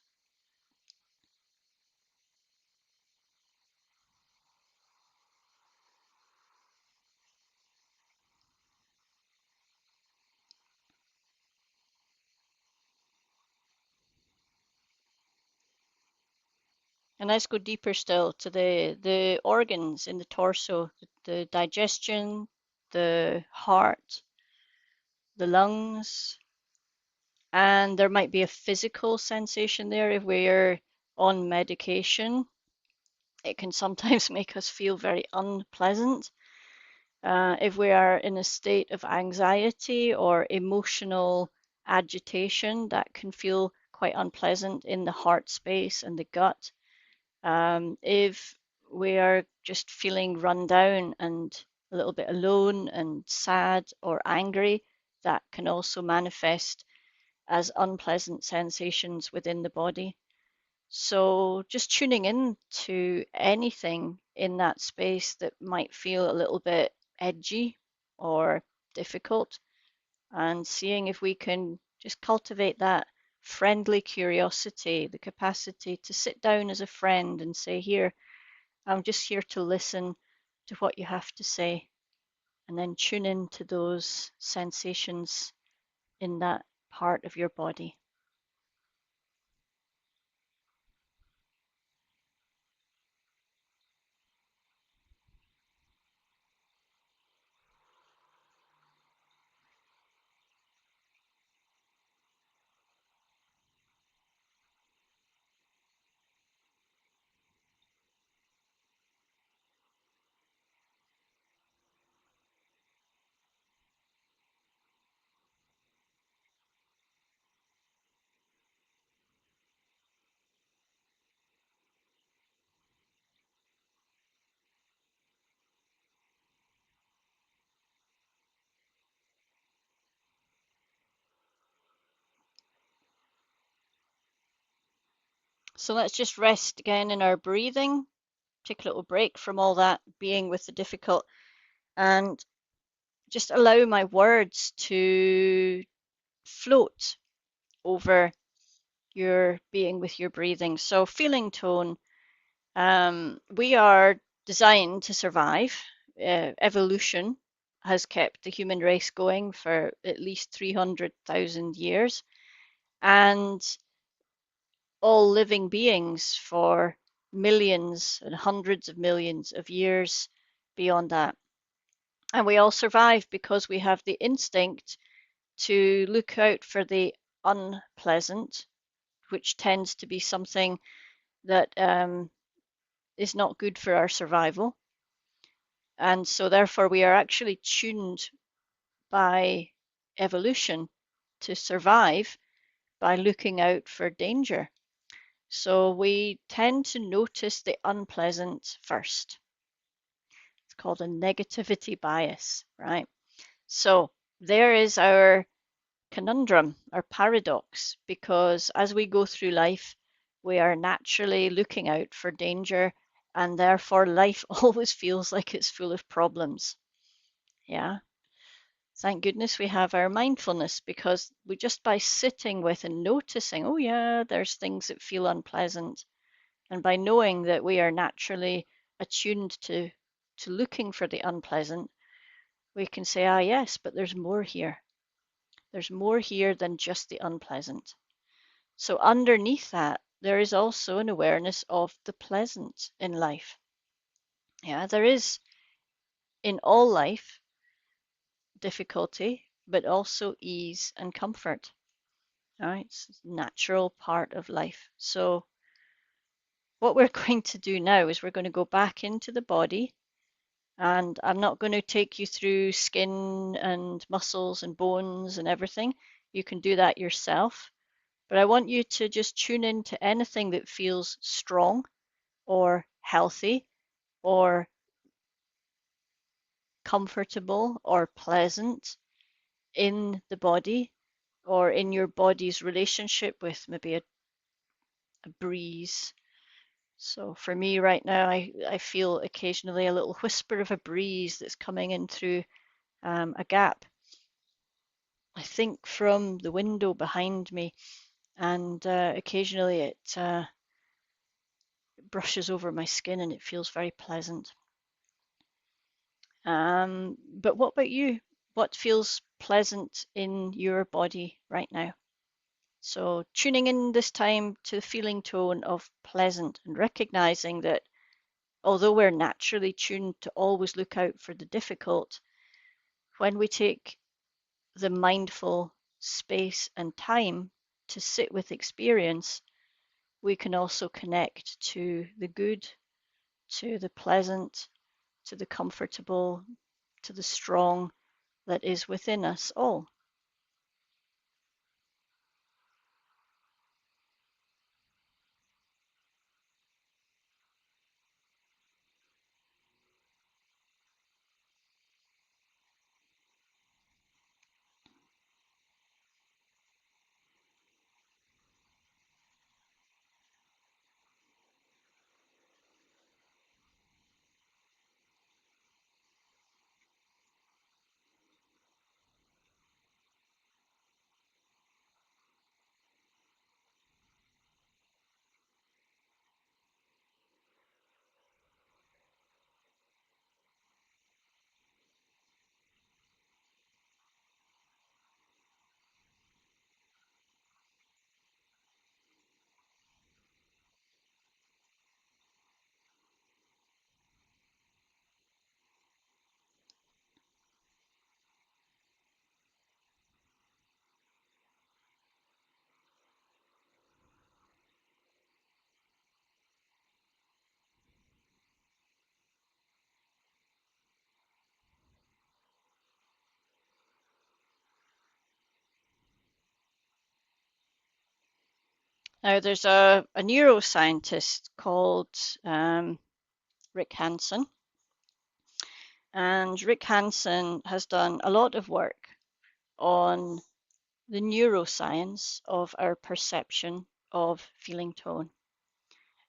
And let's go deeper still to the organs in the torso, the digestion, the heart, the lungs, and there might be a physical sensation there. If we're on medication, it can sometimes make us feel very unpleasant. If we are in a state of anxiety or emotional agitation, that can feel quite unpleasant in the heart space and the gut. If we are just feeling run down and a little bit alone and sad or angry, that can also manifest as unpleasant sensations within the body. So just tuning in to anything in that space that might feel a little bit edgy or difficult, and seeing if we can just cultivate that friendly curiosity, the capacity to sit down as a friend and say, here, I'm just here to listen to what you have to say, and then tune in to those sensations in that part of your body. So let's just rest again in our breathing, take a little break from all that being with the difficult, and just allow my words to float over your being with your breathing. So, feeling tone, we are designed to survive. Evolution has kept the human race going for at least 300,000 years, and all living beings for millions and hundreds of millions of years beyond that. And we all survive because we have the instinct to look out for the unpleasant, which tends to be something that is not good for our survival. And so, therefore, we are actually tuned by evolution to survive by looking out for danger. So, we tend to notice the unpleasant first. It's called a negativity bias, right? So, there is our conundrum or paradox, because as we go through life, we are naturally looking out for danger, and therefore life always feels like it's full of problems. Yeah. Thank goodness we have our mindfulness, because we just by sitting with and noticing, oh yeah, there's things that feel unpleasant, and by knowing that we are naturally attuned to looking for the unpleasant, we can say, ah yes, but there's more here. There's more here than just the unpleasant. So underneath that, there is also an awareness of the pleasant in life. Yeah, there is in all life difficulty, but also ease and comfort. All right, it's a natural part of life. So what we're going to do now is we're going to go back into the body, and I'm not going to take you through skin and muscles and bones and everything. You can do that yourself. But I want you to just tune in to anything that feels strong or healthy or comfortable or pleasant in the body, or in your body's relationship with maybe a breeze. So for me right now, I feel occasionally a little whisper of a breeze that's coming in through a gap, I think from the window behind me, and occasionally it brushes over my skin and it feels very pleasant. But what about you? What feels pleasant in your body right now? So tuning in this time to the feeling tone of pleasant, and recognizing that although we're naturally tuned to always look out for the difficult, when we take the mindful space and time to sit with experience, we can also connect to the good, to the pleasant, to the comfortable, to the strong that is within us all. Now, there's a neuroscientist called Rick Hanson, and Rick Hanson has done a lot of work on the neuroscience of our perception of feeling tone.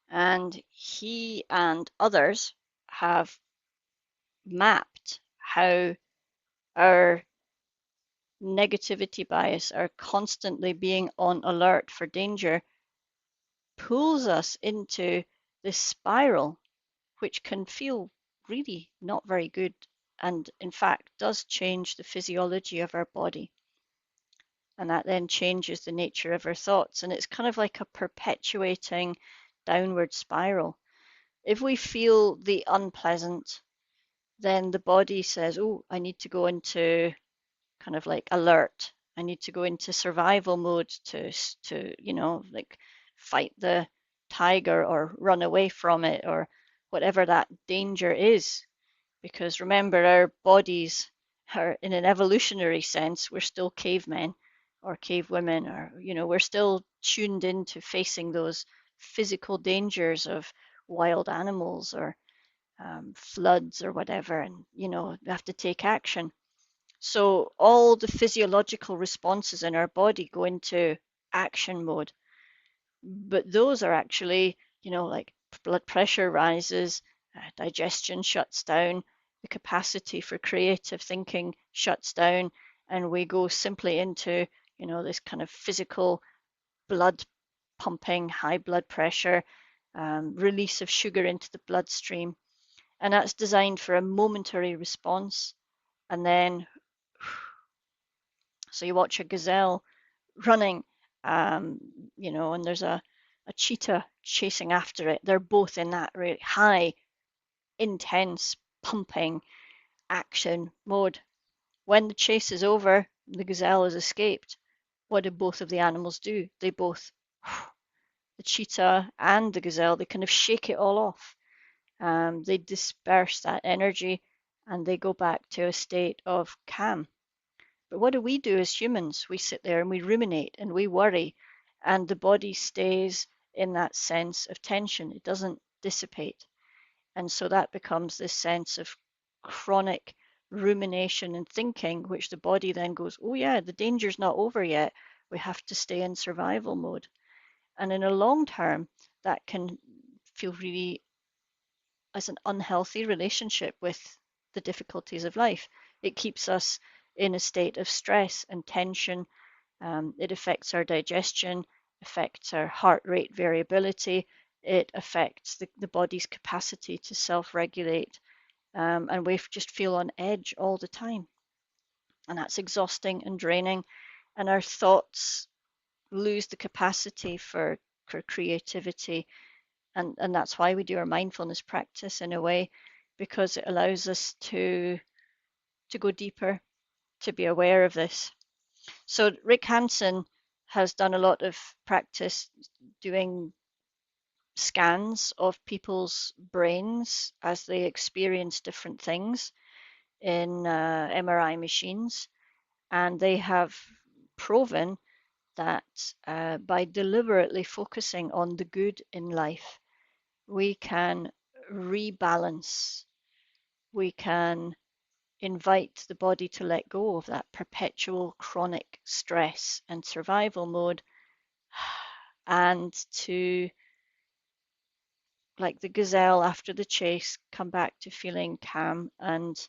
And he and others have mapped how our negativity bias, our constantly being on alert for danger, pulls us into this spiral, which can feel really not very good and, in fact, does change the physiology of our body. And that then changes the nature of our thoughts. And it's kind of like a perpetuating downward spiral. If we feel the unpleasant, then the body says, oh, I need to go into kind of like alert. I need to go into survival mode to like fight the tiger or run away from it or whatever that danger is. Because remember, our bodies are, in an evolutionary sense, we're still cavemen or cavewomen, or, we're still tuned into facing those physical dangers of wild animals or floods or whatever, and, we have to take action. So all the physiological responses in our body go into action mode. But those are actually, like blood pressure rises, digestion shuts down, the capacity for creative thinking shuts down, and we go simply into, this kind of physical blood pumping, high blood pressure, release of sugar into the bloodstream. And that's designed for a momentary response. And then, so you watch a gazelle running, um, and there's a cheetah chasing after it. They're both in that really high, intense, pumping action mode. When the chase is over, the gazelle has escaped. What do both of the animals do? They both, the cheetah and the gazelle, they kind of shake it all off. They disperse that energy and they go back to a state of calm. But what do we do as humans? We sit there and we ruminate and we worry, and the body stays in that sense of tension. It doesn't dissipate. And so that becomes this sense of chronic rumination and thinking, which the body then goes, oh, yeah, the danger's not over yet. We have to stay in survival mode. And in a long term, that can feel really as an unhealthy relationship with the difficulties of life. It keeps us in a state of stress and tension. It affects our digestion, affects our heart rate variability, it affects the body's capacity to self-regulate, and we just feel on edge all the time. And that's exhausting and draining, and our thoughts lose the capacity for creativity. And that's why we do our mindfulness practice in a way, because it allows us to go deeper, to be aware of this. So Rick Hansen has done a lot of practice doing scans of people's brains as they experience different things in MRI machines, and they have proven that by deliberately focusing on the good in life, we can rebalance, we can invite the body to let go of that perpetual chronic stress and survival mode, and to, like the gazelle after the chase, come back to feeling calm and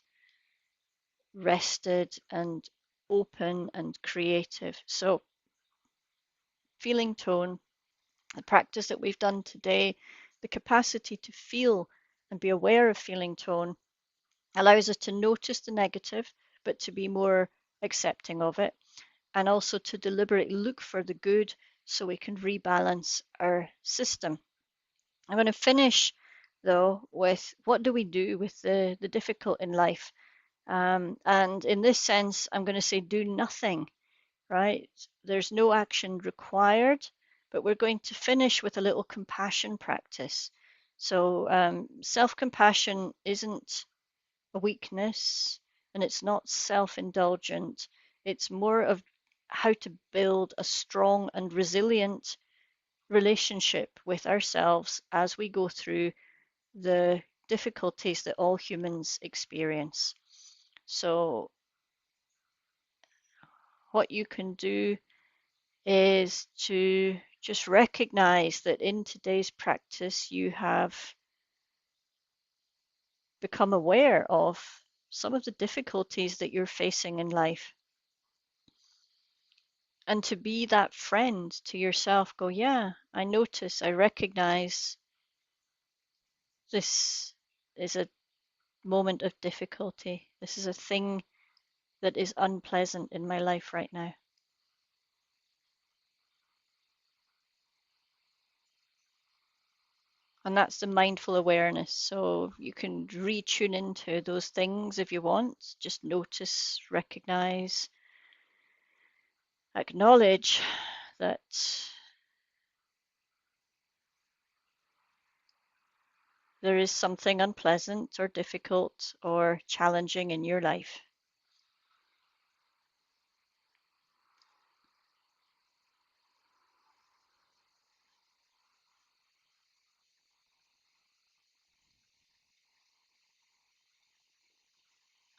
rested and open and creative. So, feeling tone, the practice that we've done today, the capacity to feel and be aware of feeling tone allows us to notice the negative, but to be more accepting of it, and also to deliberately look for the good so we can rebalance our system. I'm going to finish though with what do we do with the difficult in life? And in this sense, I'm going to say do nothing, right? There's no action required, but we're going to finish with a little compassion practice. So self-compassion isn't a weakness and it's not self-indulgent. It's more of how to build a strong and resilient relationship with ourselves as we go through the difficulties that all humans experience. So, what you can do is to just recognize that in today's practice, you have become aware of some of the difficulties that you're facing in life. And to be that friend to yourself, go, yeah, I notice, I recognize this is a moment of difficulty. This is a thing that is unpleasant in my life right now. And that's the mindful awareness. So you can retune into those things if you want. Just notice, recognize, acknowledge that there is something unpleasant or difficult or challenging in your life.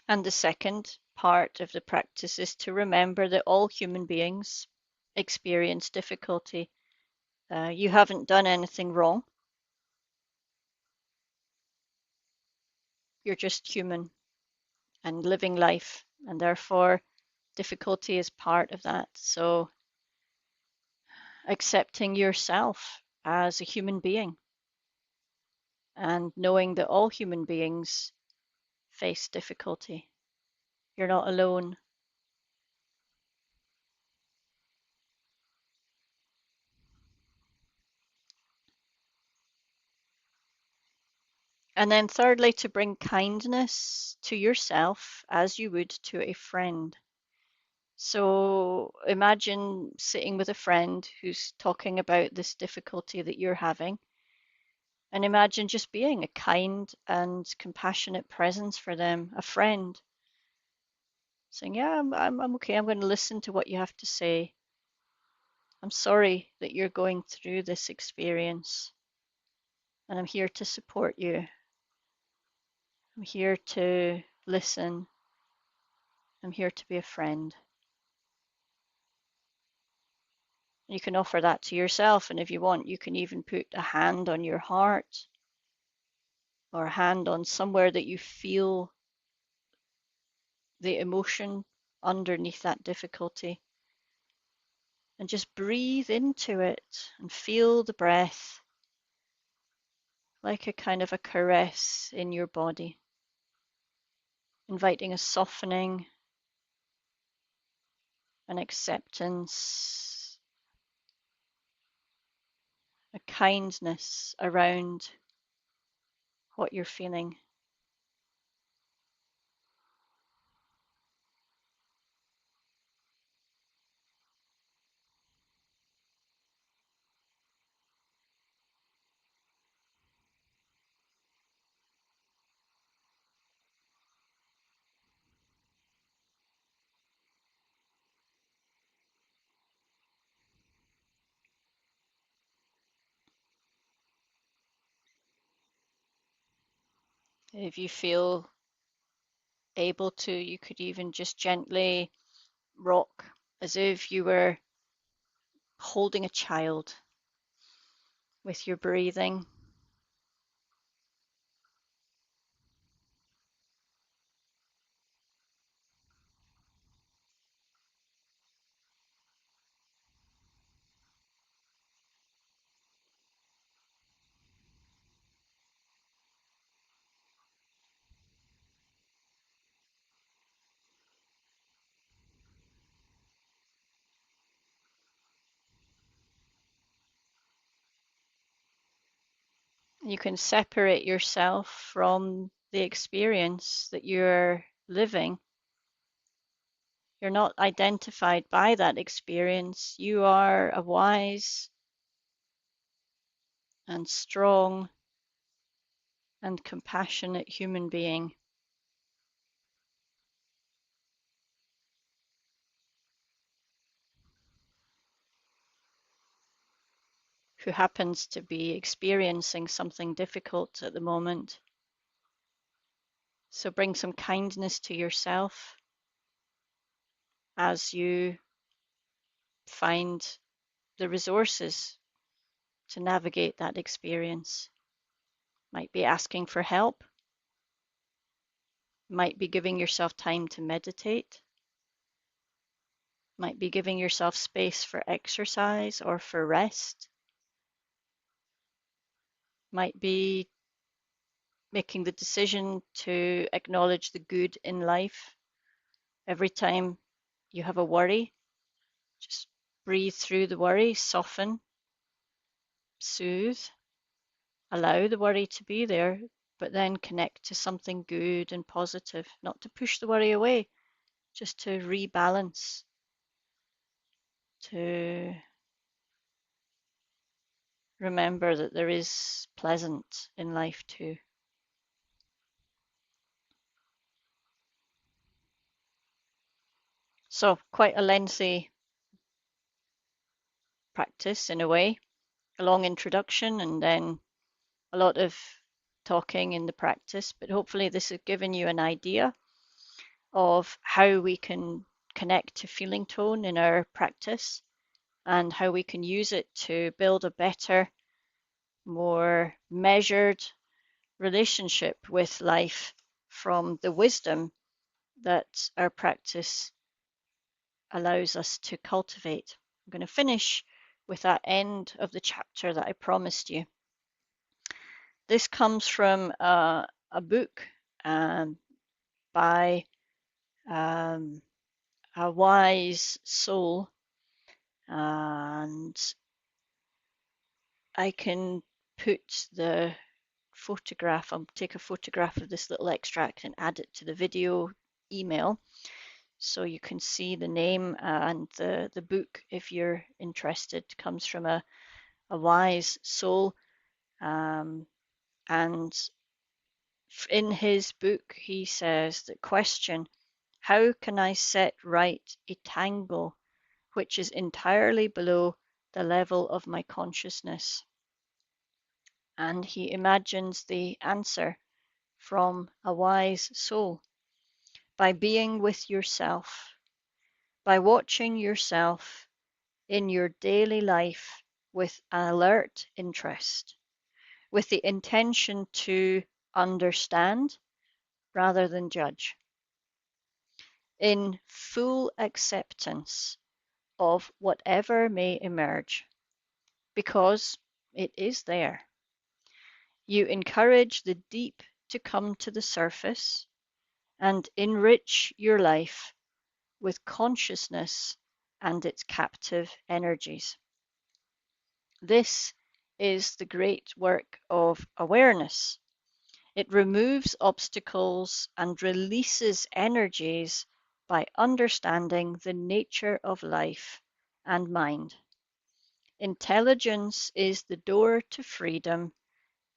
And the second part of the practice is to remember that all human beings experience difficulty. You haven't done anything wrong. You're just human and living life, and therefore difficulty is part of that. So accepting yourself as a human being and knowing that all human beings face difficulty. You're not alone. And then thirdly, to bring kindness to yourself as you would to a friend. So imagine sitting with a friend who's talking about this difficulty that you're having, and imagine just being a kind and compassionate presence for them, a friend, saying, yeah, I'm okay. I'm going to listen to what you have to say. I'm sorry that you're going through this experience, and I'm here to support you. I'm here to listen. I'm here to be a friend. You can offer that to yourself, and if you want, you can even put a hand on your heart or a hand on somewhere that you feel the emotion underneath that difficulty. And just breathe into it and feel the breath like a kind of a caress in your body, inviting a softening, an acceptance, a kindness around what you're feeling. If you feel able to, you could even just gently rock as if you were holding a child with your breathing. You can separate yourself from the experience that you're living. You're not identified by that experience. You are a wise and strong and compassionate human being who happens to be experiencing something difficult at the moment. So bring some kindness to yourself as you find the resources to navigate that experience. Might be asking for help, might be giving yourself time to meditate, might be giving yourself space for exercise or for rest, might be making the decision to acknowledge the good in life. Every time you have a worry, just breathe through the worry, soften, soothe, allow the worry to be there, but then connect to something good and positive, not to push the worry away, just to rebalance, to remember that there is pleasant in life too. So, quite a lengthy practice in a way, a long introduction and then a lot of talking in the practice, but hopefully this has given you an idea of how we can connect to feeling tone in our practice and how we can use it to build a better, more measured relationship with life from the wisdom that our practice allows us to cultivate. I'm going to finish with that end of the chapter that I promised you. This comes from a book by a wise soul, and I can put the photograph, I'll take a photograph of this little extract and add it to the video email so you can see the name and the book if you're interested. It comes from a wise soul, and in his book he says the question, how can I set right a tangle which is entirely below the level of my consciousness? And he imagines the answer from a wise soul: by being with yourself, by watching yourself in your daily life with alert interest, with the intention to understand rather than judge, in full acceptance of whatever may emerge, because it is there. You encourage the deep to come to the surface and enrich your life with consciousness and its captive energies. This is the great work of awareness. It removes obstacles and releases energies by understanding the nature of life and mind. Intelligence is the door to freedom,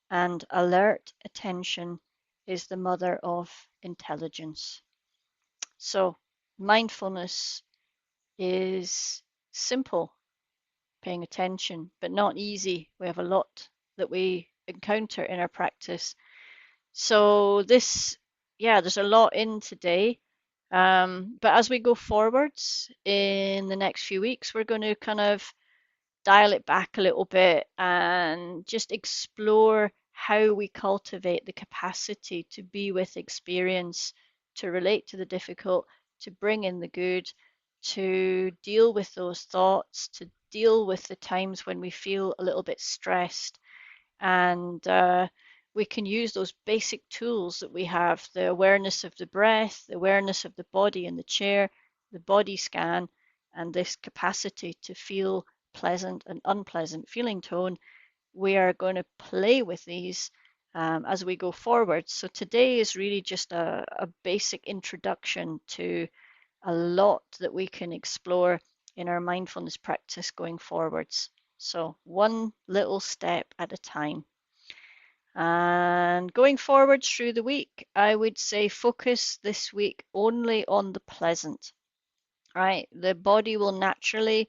and alert attention is the mother of intelligence. So, mindfulness is simple, paying attention, but not easy. We have a lot that we encounter in our practice. So there's a lot in today. But as we go forwards in the next few weeks, we're going to kind of dial it back a little bit and just explore how we cultivate the capacity to be with experience, to relate to the difficult, to bring in the good, to deal with those thoughts, to deal with the times when we feel a little bit stressed. And we can use those basic tools that we have, the awareness of the breath, the awareness of the body in the chair, the body scan, and this capacity to feel pleasant and unpleasant feeling tone. We are going to play with these as we go forward. So today is really just a basic introduction to a lot that we can explore in our mindfulness practice going forwards. So one little step at a time. And going forwards through the week, I would say focus this week only on the pleasant, right? The body will naturally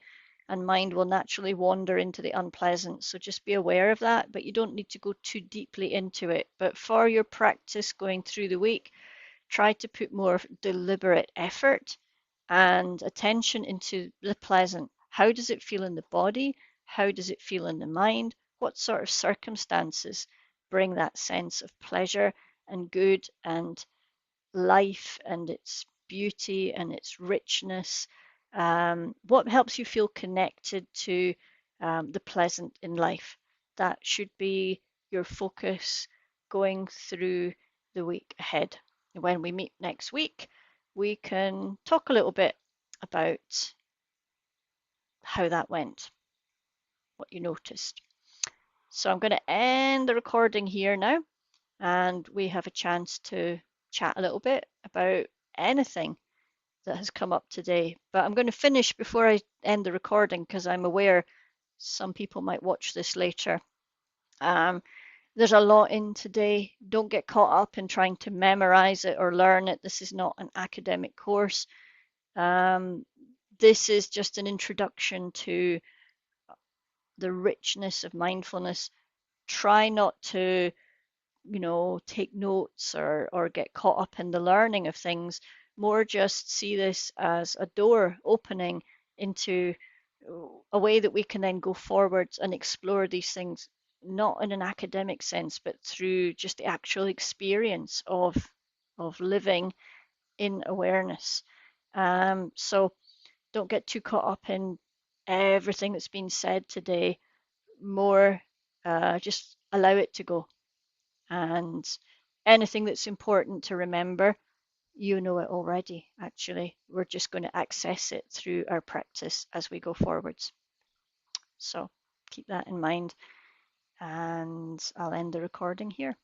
and mind will naturally wander into the unpleasant. So just be aware of that, but you don't need to go too deeply into it. But for your practice going through the week, try to put more deliberate effort and attention into the pleasant. How does it feel in the body? How does it feel in the mind? What sort of circumstances bring that sense of pleasure and good and life and its beauty and its richness? What helps you feel connected to the pleasant in life? That should be your focus going through the week ahead. When we meet next week, we can talk a little bit about how that went, what you noticed. So I'm going to end the recording here now, and we have a chance to chat a little bit about anything that has come up today. But I'm going to finish before I end the recording because I'm aware some people might watch this later. Um, there's a lot in today. Don't get caught up in trying to memorize it or learn it. This is not an academic course. Um, this is just an introduction to the richness of mindfulness. Try not to, take notes or get caught up in the learning of things. More just see this as a door opening into a way that we can then go forwards and explore these things, not in an academic sense, but through just the actual experience of living in awareness. So don't get too caught up in everything that's been said today. More, just allow it to go. And anything that's important to remember, you know it already, actually. We're just going to access it through our practice as we go forwards. So keep that in mind. And I'll end the recording here.